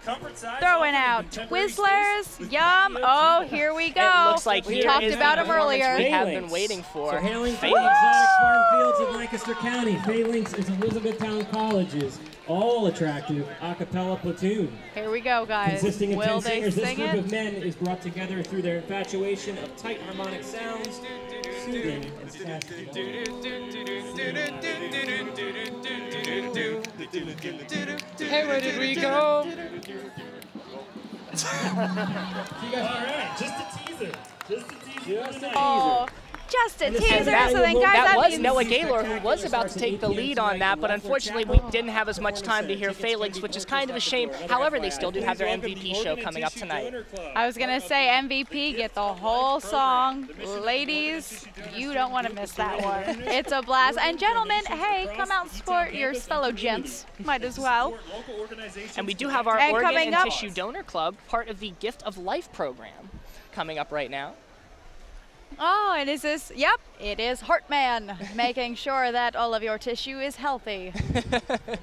Throwing out Twizzlers. Yum. Oh, here we go. It looks like we here talked is about the them earlier. we have been waiting for. So hailing from the exotic farm fields of Lancaster County, Phalanx is Elizabethtown College's all-attractive a cappella platoon. Here we go, guys. Consisting of Will 10 they singers, this sing group it? of men is brought together through their infatuation of tight harmonic sounds, soothing and satisfying. Hey, where did we go? Alright, just a teaser. Just a teaser. Oh, just a teaser. So then, guys, that was means Noah Gaylor who was about to take the lead on that, but unfortunately we didn't have as much time to hear Phalanx, which is kind of a shame. However, they still do have their MVP show coming up tonight. I was going to say MVP, get the whole song. Ladies, you don't want to miss that one. It's a blast. And gentlemen, hey, come out and support your fellow gents. Might as well. And we do have our Organ and Tissue Donor Club, part of the Gift of Life program, coming up right now. Oh, and is this, yep, it is Heartman, making sure that all of your tissue is healthy.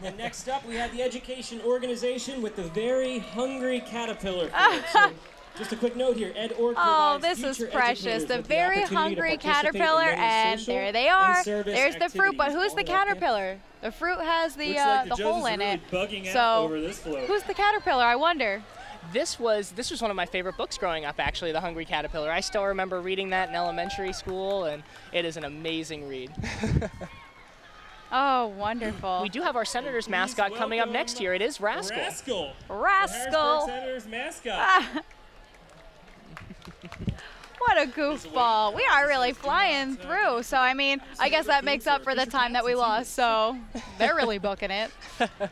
And next up, we have the education organization with the Very Hungry Caterpillar Field. So Just a quick note here, Ed Org Oh, provides this is future precious. educators The with very opportunity to hungry participate in caterpillar, many and social there they and are. service There's the fruit, but activities who's the all around caterpillar? The fruit has the, Looks like the judges hole are in really it. bugging out So over this float. who's the caterpillar, I wonder? This was one of my favorite books growing up, actually, The Hungry Caterpillar. I still remember reading that in elementary school, and it is an amazing read. Oh, wonderful. We do have our Senators mascot coming up next year. It is Rascal. Rascal. Rascal. The Harrisburg Senators mascot. What a goofball. We are really flying through. So, I mean, I guess that makes up for the time that we lost. So, they're really booking it.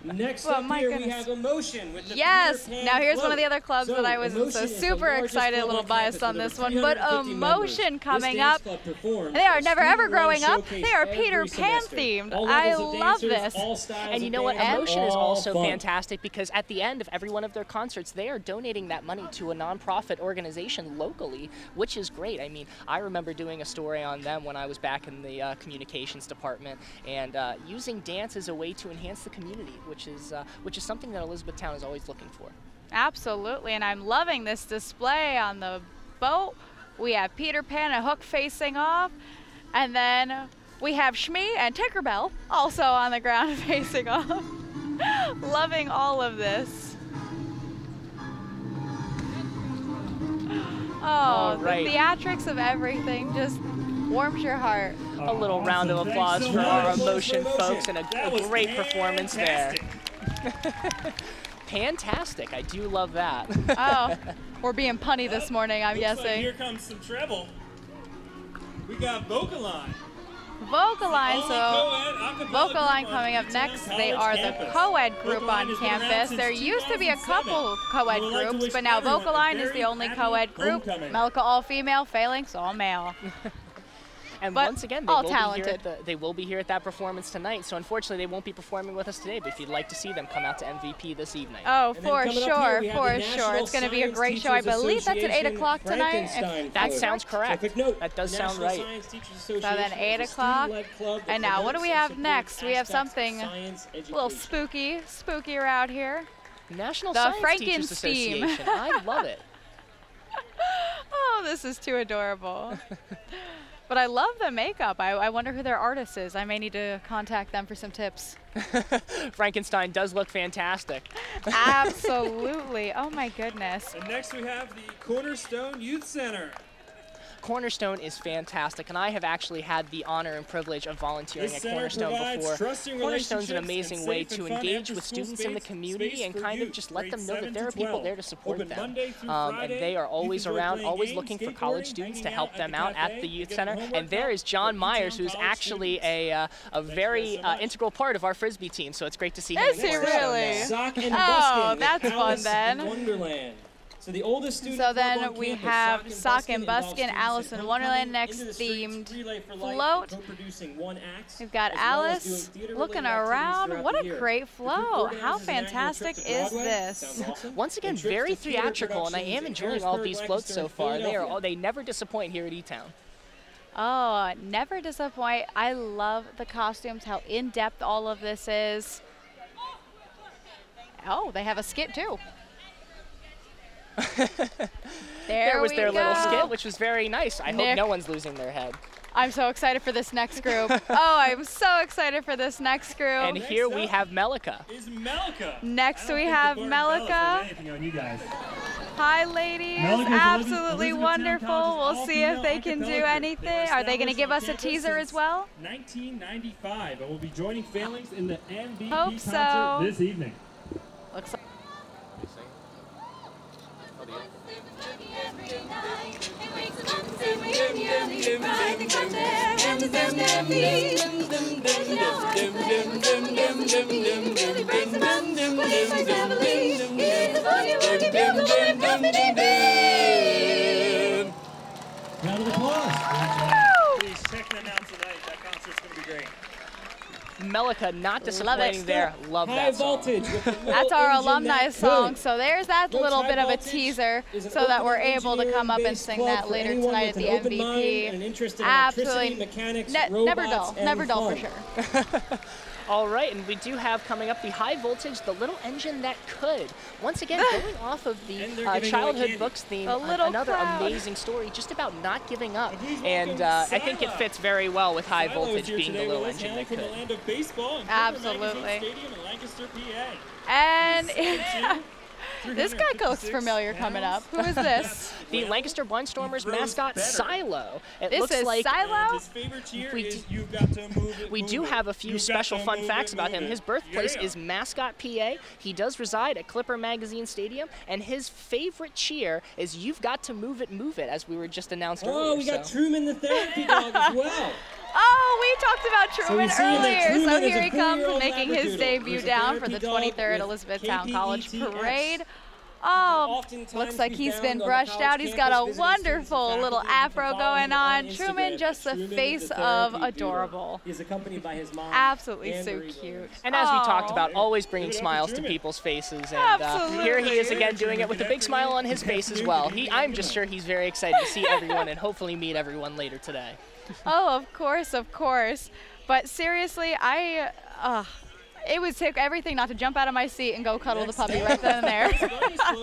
Next Well, up my here, goodness. we have Emotion with the Yes. Peter Pan Now, here's float. one of the other clubs that I was Emotion so is the super largest excited, a club little on biased campus on with this over one. But 350 Emotion members. coming This dance up. club performs They are a never ever student-run growing up. showcase They are every Peter Pan semester. themed. All I levels of love dancers, this. all styles And you of know what? dance, Emotion is all also fun. fantastic because at the end of every one of their concerts, they are donating that money to a nonprofit organization locally, which is great. I mean, I remember doing a story on them when I was back in the communications department, and using dance as a way to enhance the community, which is something that Elizabethtown is always looking for. Absolutely, and I'm loving this display on the boat. We have Peter Pan and Hook facing off, and then we have Shmee and Tinkerbell also on the ground facing off. Loving all of this. Oh, right. the theatrics of everything just warms your heart. A little round of applause for our Emotion folks and a great performance there. Fantastic. I do love that. Oh, we're being punny this morning, I'm Looks like guessing. here comes some treble. We got Vocaline. Vocaline, so co-ed Vocaline coming up next. They are the co-ed group on Vocaline has been around campus. since There used to be a 2007. couple co-ed We would like to groups, wish but now everyone a Vocaline is very the only happy co-ed group. homecoming. Melka all female, Phalanx all male. And But once again, all they talented. will be here at that performance tonight. So unfortunately, they won't be performing with us today. But if you'd like to see them, come out to MVP this evening. Oh, And then for coming up sure, here, we have for the sure. National It's going to be a Science great show. I Teachers believe that's at 8 Association o'clock tonight. Frankenstein That float. sounds correct. So quick note, That does sound National right. Science Teachers So Association then is 8 a o'clock. student-led club that And now what do promotes we and have supports next? We have aspects of something science a little education. spooky around here. National The Science Teachers Frankenstein. Association. I love it. Oh, this is too adorable. But I love the makeup. I wonder who their artist is. I may need to contact them for some tips. Frankenstein does look fantastic. Absolutely. Oh my goodness. And next we have the Cornerstone Youth Center. Cornerstone is fantastic, and I have actually had the honor and privilege of volunteering This at center Cornerstone provides before. trusting Cornerstone's an relationships amazing and way safe to and fun engage with after-school students in the space community and for kind of youth, just let them grades know that 7 there are to people 12. there to support Open them. Monday through And Friday. they are You always can enjoy around, playing always games, looking for skateboarding, college students to hanging help out them at out the at cafe, the youth getting center. homework And there done is John for Myers, E-Town who's College actually students. a very so much. integral part of our Frisbee team, so it's great to see him. Is in he Cornerstone really? now. Sock and Oh, Buskin. that's fun Alice then. in Wonderland. So the oldest student So club then on we campus, have Sock and involves Buskin, students Alice in in Wonderland homecoming, next into the streets, themed Relay for Life, float. and co-producing one act, We've got as well as Alice doing theater-related looking activities around. throughout What the a year. great The group flow. How organizes an annual trip fantastic to is Broadway. this? Sounds awesome. Once again, And trips very to theater theatrical, and I productions am in enjoying all Harrisburg, these floats Lancaster, so and far. Philadelphia. They never disappoint here at E-Town. Oh, never disappoint. I love the costumes, how in-depth all of this is. Oh, they have a skit too. There was we their little go. skit, which was very nice. I hope Nick. no one's losing their head. I'm so excited for this next group. Oh, I'm so excited for this next group. And here we have Melika. Is Melika. Next we have Melika. Anything on you guys. Hi, ladies. Melika's Absolutely Elizabethtown wonderful. College's We'll see if all-female they can a do cappella group. anything. Are they going to give us a teaser as well? 1995, and we'll be joining Phalanx in the MVP Hope concert so. this evening. Looks like. Round of applause. Please check them out tonight. That concert's going to be great. Melika, not disappointing there. Love High that song. voltage with the little That's our engine alumni that song. could. So there's that Folks, little High bit of a Voltage teaser is an so that we're open able to come up and engineering-based sing club that for later anyone tonight with at the an open mind MVP. and an interest in Absolutely. electricity, mechanics, never robots, dull. and Never dull for fun. sure. All right, and we do have coming up the high voltage, the little engine that could. Once again, going off of the childhood books theme, another amazing story just about not giving up. And I think it fits very well with high voltage being the little engine that could. From the land of baseball and Absolutely. Stadium in Lancaster, PA. And this guy looks familiar coming up. Who is this? The Lancaster Barnstormers mascot, Silo. It This looks is like Silo? His favorite cheer is "You've got to move it." We do have a few special fun facts about him. His birthplace is Mascot, PA. He does reside at Clipper Magazine Stadium, and his favorite cheer is "You've got to move it," as we were just announced earlier. Oh, we got Truman the therapy dog as well. Oh, we talked about Truman we see that earlier. Truman So is here a he comes, 4-year-old making his Labradoodle. debut He's a down for therapy the dog 23rd with Elizabethtown College KPETS. Parade. Oh, looks like he's been brushed out. He's got a wonderful little afro going on. Truman, just the face of adorable. He's accompanied by his mom. Absolutely so cute. And as we talked about, always bringing smiles to people's faces. And here he is again doing it with a big smile on his face as well. I'm just sure he's very excited to see everyone and hopefully meet everyone later today. Oh, of course, of course. But seriously, it would take everything not to jump out of my seat and go cuddle the puppy right then and there.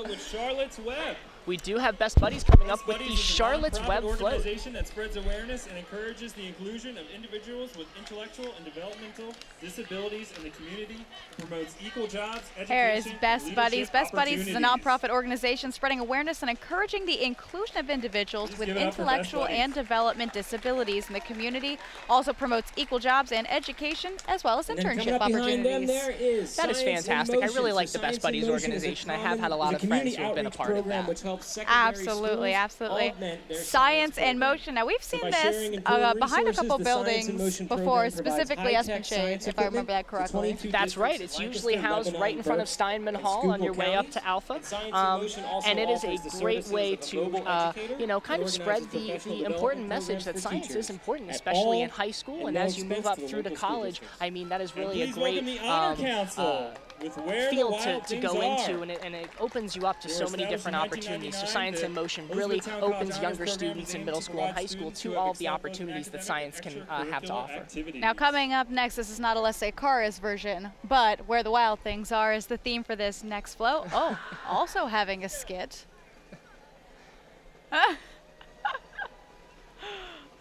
With Charlotte's Web. We do have Best Buddies coming up with the Buddies is a Charlotte's nonprofit Web float. organization that spreads awareness and encourages the inclusion of individuals with intellectual and developmental disabilities in the community, promotes equal jobs, education, Here is and Best Buddies. leadership Best Buddies is a opportunities. nonprofit organization spreading awareness and encouraging the inclusion of individuals with give it up for Best intellectual Buddies. and development disabilities in the community. Also promotes equal jobs and education, as well as And then coming internship up behind them opportunities. there is That is Science in fantastic. I really Motion. like So the Best Science in Buddies Motion is a organization. I have had a common- lot is of community friends who have been a outreach part of program that. which helps secondary Absolutely, schools absolutely. augment their Science in Motion. Now, we've seen by this sharing important behind a couple resources, the Science in buildings Motion before, program provides specifically high-tech Espenshade, science if I remember that equipment to correctly. 22 That's right. districts, It's usually Lancaster, housed Lebanon, right in front of Burke, Steinman and Hall on your Schuylkill way up counties. to Alpha. And Science in Motion also And it is a offers the great services way of a to, global educator kind of and spread organizes the professional important development message that programs for science teachers is important, at especially all in high school and and no as you move expense up to the through to local school college. districts. I mean, that is And really a please great welcome the Honor Council with Where the field Wild to Things go Are. into, and it opens you up to so many established different in opportunities. So 1999, Science in the Motion really Elizabethtown College opens Honors younger Program students is in aimed middle to school and provide high school students who to have all of the excelled in opportunities that academic science and can have to extracurricular offer. activities. Now, coming up next, this is not a Let's Say Cars version, but Where the Wild Things Are is the theme for this next float. Oh, also having a skit.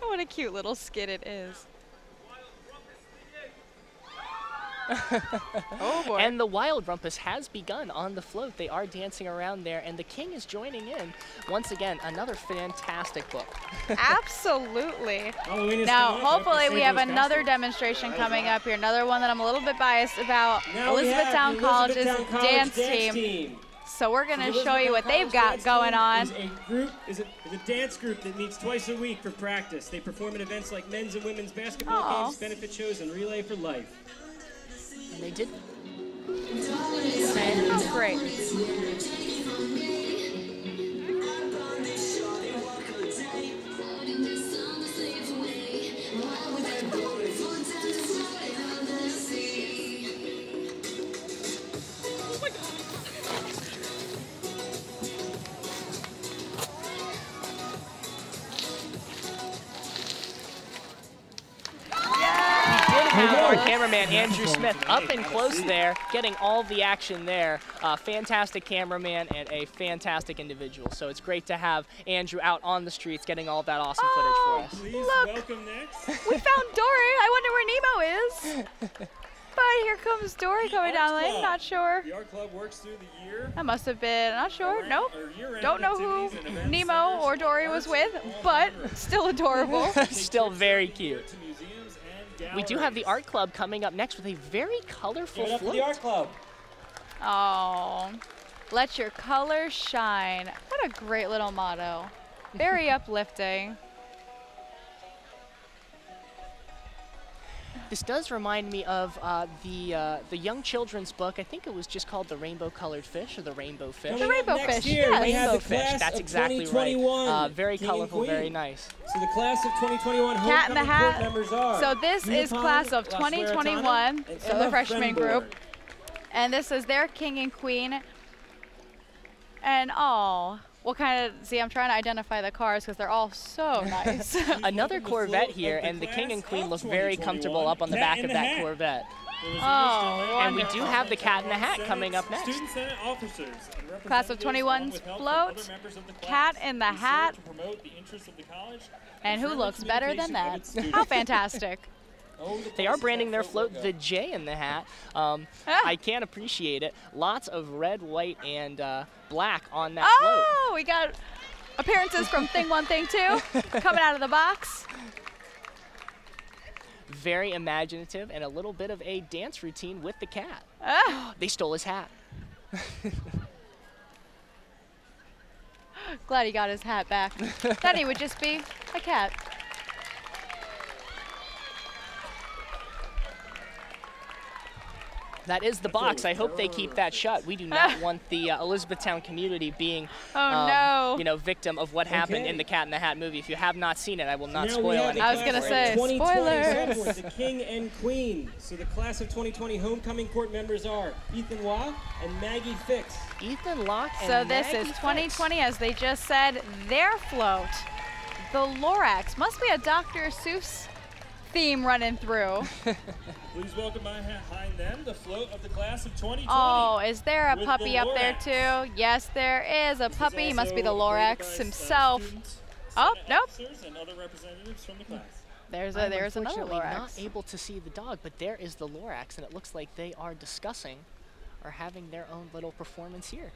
What a cute little skit it is. Oh boy. And the Wild Rumpus has begun on the float. They are dancing around there, and the King is joining in. Once again, another fantastic book. Absolutely. Halloween is Now, coming up. hopefully, Have to we save have those another costumes. demonstration coming up here. Another one that I'm a little bit biased about. Now we have Elizabethtown the College's Elizabethtown College dance team. So we're going to show you what they've got going on. Is a dance group that meets twice a week for practice. They perform at events like men's and women's basketball games, benefit shows, and Relay for Life. And they did. Oh, great. Our cameraman Andrew Smith up and close there, getting all the action there. Fantastic cameraman and a fantastic individual. So it's great to have Andrew out on the streets getting all that awesome footage for us. Please Look. welcome next. We found Dory. I wonder where Nemo is. But here comes Dory coming down the lane. Not sure. The art club works through the year. That must have been, not sure. Nope. year-round Don't know who activities and events, Nemo or Dory was with, but still adorable. Still very cute. to museums and We do have the art club coming up next with a very colorful float. Club. Oh, let your colors shine. What a great little motto. Very uplifting. This does remind me of the young children's book. I think it was just called The Rainbow Colored Fish or The Rainbow Fish. The Rainbow Fish, year, yes. we have Rainbow the Fish, class that's of exactly 2021. right. Very King and colorful, Queen. very nice. So the class of 2021 Cat in the homecoming Hat. court members are So this is Unipon, class of La 2021, Sueretana, and so the Emma freshman Fremborn. group. And this is their king and queen. And oh, what kind of, see, I'm trying to identify the cars because they're all so nice. Another Corvette here, and the king and queen look very comfortable up on the back of that Corvette. Oh, And we do have the Cat in the Hat coming up next. Student Senate officers and Class of 21's float, Cat in the Hat, to promote the interests of the college. and who looks better than that? How fantastic. They are branding their float the J in the hat. I can't appreciate it. Lots of red, white, and black on that float. Oh, we got appearances from Thing 1, Thing 2 coming out of the box. Very imaginative and a little bit of a dance routine with the cat. They stole his hat. Glad he got his hat back. Then he would just be a cat. That is the box. I hope they keep that shut. We do not want the Elizabethtown community being, victim of what happened in the Cat in the Hat movie. If you have not seen it, I will not spoil it. I was going to say, spoilers. The King and Queen. So the class of 2020 homecoming court members are Ethan Waugh and Maggie Fix. Ethan Locke and So this Maggie is 2020, as they just said, their float. The Lorax. Must be a Dr. Seuss theme running through. Please welcome behind them the float of the class of 2020. Oh, is there a with puppy the up there Lorax. too? Yes, there is a puppy. He must be the Also Lorax created by, himself. students, Oh, Senate nope. officers and other representatives from the class. There's I'm another unfortunately Lorax. not able to see the dog, but there is the Lorax, and it looks like they are discussing or having their own little performance here.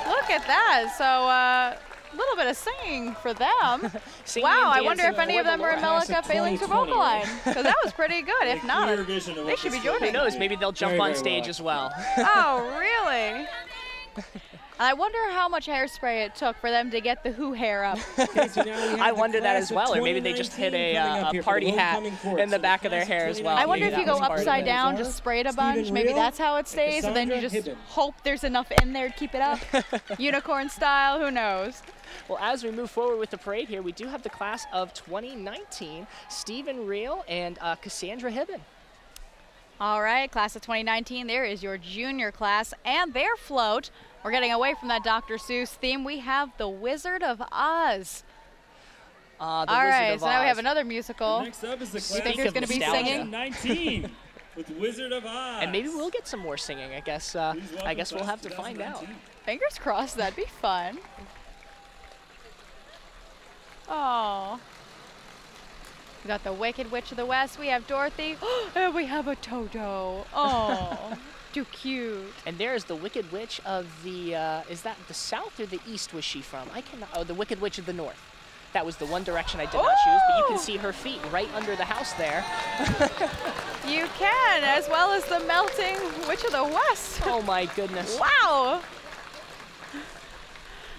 Look at that. So a little bit of singing for them. Singing Wow, and I wonder if dancing any of for them the are in Lorax. Melika failing to vocal line, because that was pretty good. If not, clear vision of they what should be this is. Who joining. knows? Maybe they'll jump Very, on very stage well. as well. Oh, really? I wonder how much hairspray it took for them to get the Who hair up. I wonder that as well, or maybe they just hit a party hat in the back of their hair as well. I wonder Maybe if you that go was part of upside it. down, just spray it a bunch. Maybe Reel that's how it stays, and then you Cassandra just Hibben. hope there's enough in there to keep it up. Unicorn style, who knows? Well, as we move forward with the parade here, we do have the class of 2019, Stephen Reel and Cassandra Hibben. All right, class of 2019, there is your junior class and their float. We're getting away from that Dr. Seuss theme. We have the Wizard of Oz. All right, so now we have another musical. Next up is the You think there's going to be singing? 19 with Wizard of Oz. And maybe we'll get some more singing. I guess we'll have to find out. Fingers crossed, that'd be fun. Oh. We got the Wicked Witch of the West. We have Dorothy. And we have a Toto. Oh, too cute. And there is the Wicked Witch of the, is that the South or the East was she from? I cannot, oh, the Wicked Witch of the North. That was the one direction I did not choose, but you can see her feet right under the house there. You can, as well as the melting Witch of the West. Oh my goodness. Wow.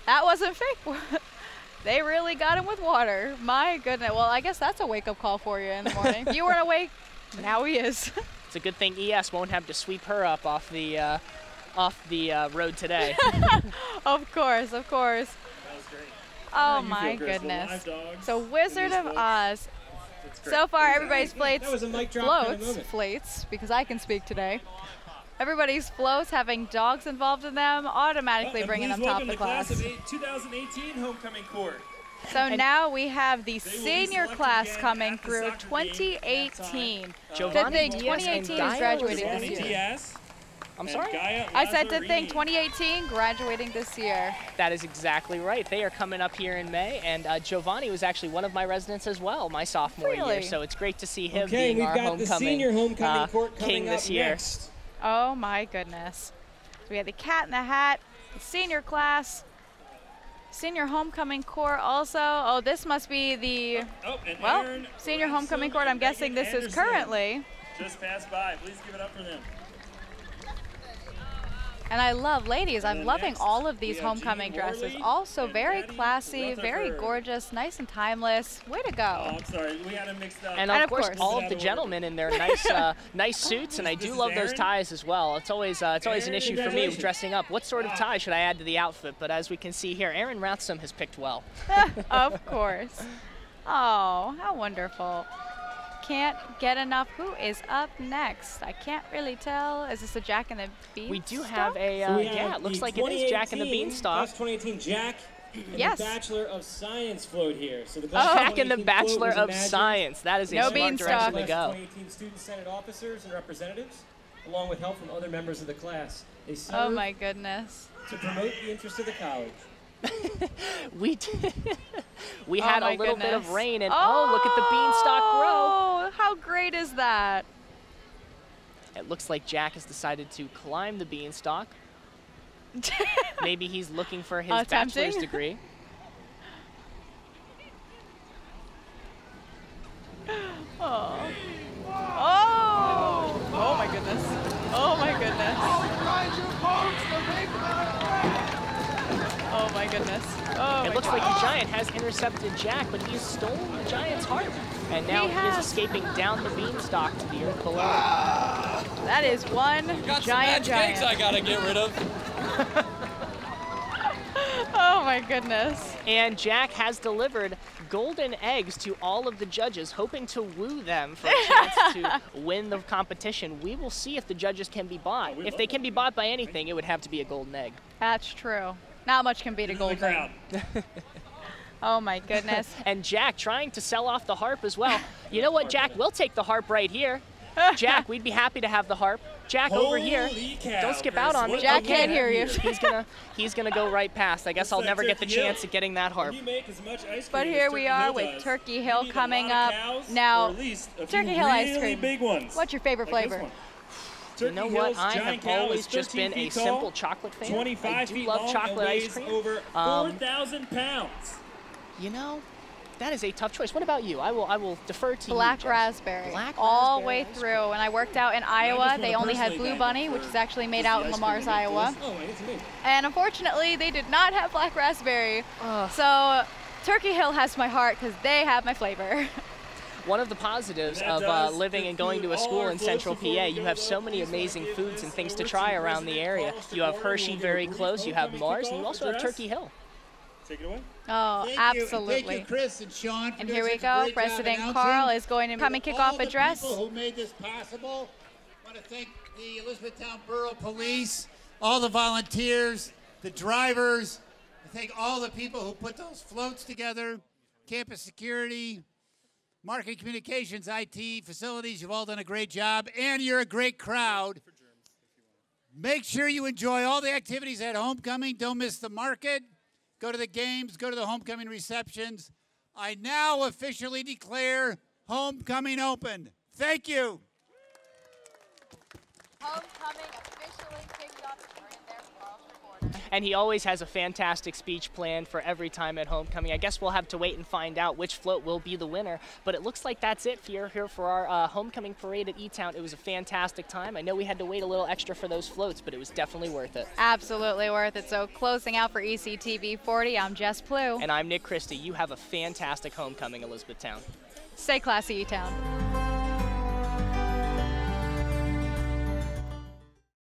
That wasn't fake. They really got him with water. My goodness. Well, I guess that's a wake-up call for you in the morning. If you weren't awake, now he is. It's a good thing ES won't have to sweep her up off the road today. Of course, of course. That was great. Oh How do you my feel, Grace? The goodness. live dogs So and Wizard these of floats? Oz. That's great. So far, everybody's That was a mic drop kind of floats, moment. flates, because I can speak today. Everybody's floats having dogs involved in them, automatically And bringing please them top of welcome the class. of 2018 homecoming court. So now we have the They will be senior selected class again coming at the through soccer game at 2018. halftime. Good thing Diaz 2018 and is Gaia graduating Giovanni this year. Diaz I'm and sorry? Gaia I said to think Lazzarini. 2018 graduating this year. That is exactly right. They are coming up here in May, and Giovanni was actually one of my residents as well, my sophomore year. Really? So it's great to see him Okay, being we've our got the senior homecoming court king coming this up year. next. Oh my goodness. So we have the Cat in the Hat, the senior class, senior homecoming court also. Oh, this must be the, Oh, and well, Aaron senior Ransom homecoming court. and I'm guessing Megan this is Anderson currently. just passed by. Please give it up for them. And I love, ladies, And I'm then loving next, all of we these have homecoming Jean dresses. Morley Also and very Daddy classy, very Rutherford. gorgeous, nice and timeless. Way to go. Oh, I'm sorry. We had them mixed up. And And of of course, course. all Out of of the order. gentlemen in their nice, nice suits, and I This do is love those Aaron. ties as well. It's always an Aaron, issue for me congratulations. dressing up. What sort of tie should I add to the outfit? But as we can see here, Aaron Ransom has picked well. Of course. Oh, how wonderful. can't get enough. Who is up next? I can't really tell. Is this a Jack and the Beanstalk? We do have a, yeah, it looks like it is Jack and the Beanstalk. Class 2018 Jack and Yes. the Bachelor of Science float here. So the Jack and the 2018 float Bachelor was of imagined Science. That is a No smart Beanstalk. direction to by go. 2018 Student Senate officers and representatives, along with help from other members of the class. They serve Oh my goodness. to promote the interests of the college. We Oh had my a little bit of goodness. rain, and oh, look at the beanstalk grow. Oh, how great is that? It looks like Jack has decided to climb the beanstalk. Maybe he's looking for his Attempting? bachelor's degree. Oh. Oh. Oh my goodness. Oh my goodness. Oh my goodness. Oh It my looks like goodness. the Giant has intercepted Jack, but he's stolen the Giant's heart. And now He he has. is escaping down the beanstalk to the earth below. That is one giant. I gotta get rid of. Oh my goodness. And Jack has delivered golden eggs to all of the judges, hoping to woo them for a chance to win the competition. We will see if the judges can be bought. If they can be bought by anything, it would have to be a golden egg. That's true. Not much can beat a gold egg. Oh my goodness. And Jack trying to sell off the harp as well. You know what, Jack? We'll take the harp right here. Jack, we'd be happy to have the harp. Jack, over here. Holy cow, Don't skip out on me. Chris, Jack Okay. can't hear you. He's gonna go right past. I guess I'll Looks like never get the Turkey Hill. chance at getting that harp. You make as much ice cream But as here we Turkey are Hill with does. Turkey You Hill need a coming lot up. of cows, Now, or at least a few Turkey Hill ice really cream. big ones. What's your favorite like this flavor? one. You know Turkey what? Hill's I giant have cow always is just 13 been a feet tall, simple chocolate fan. 25 I do feet love long, chocolate and ice weighs cream. over 4,000 pounds. You know, that is a tough choice. What about you? I will defer to Black you. Jess. raspberry. Black all raspberry way ice through. When I worked out in Iowa, wanna they only had personally Blue thank Bunny, you which for is actually made just out the in ice Lamar's, cream you make Iowa. this. Oh, it's me. And unfortunately, they did not have black raspberry. So Turkey Hill has my heart because they have my flavor. One of the positives And of that does living and going to a conclude all school our in floats Central before PA, we you go have to so the many feast. I amazing give foods this and things to over try to around the President area. Carl You have Stefano, Hershey who will very give a close, brief you have homecoming Mars, and kickoff you also have address. Turkey Hill. Take it away. Oh, Thank absolutely. you, Chris and Sean. For And doing here we such a go. great job President announcing. Carl is going to come and kick all off the address. people who made this possible. I want to thank the Elizabethtown Borough Police, all the volunteers, the drivers. I thank all the people who put those floats together, campus security, marketing communications, IT, facilities. You've all done a great job, and you're a great crowd. Make sure you enjoy all the activities at homecoming. Don't miss the market. Go to the games. Go to the homecoming receptions. I now officially declare homecoming open. Thank you. Homecoming officially kicked off. We're in there across the border. And he always has a fantastic speech planned for every time at homecoming. I guess we'll have to wait and find out which float will be the winner. But it looks like that's it here for our homecoming parade at E-Town. It was a fantastic time. I know we had to wait a little extra for those floats, but it was definitely worth it. Absolutely worth it. So closing out for ECTV 40, I'm Jess Plue. And I'm Nick Christie. You have a fantastic homecoming, Elizabethtown. Stay classy, E-Town.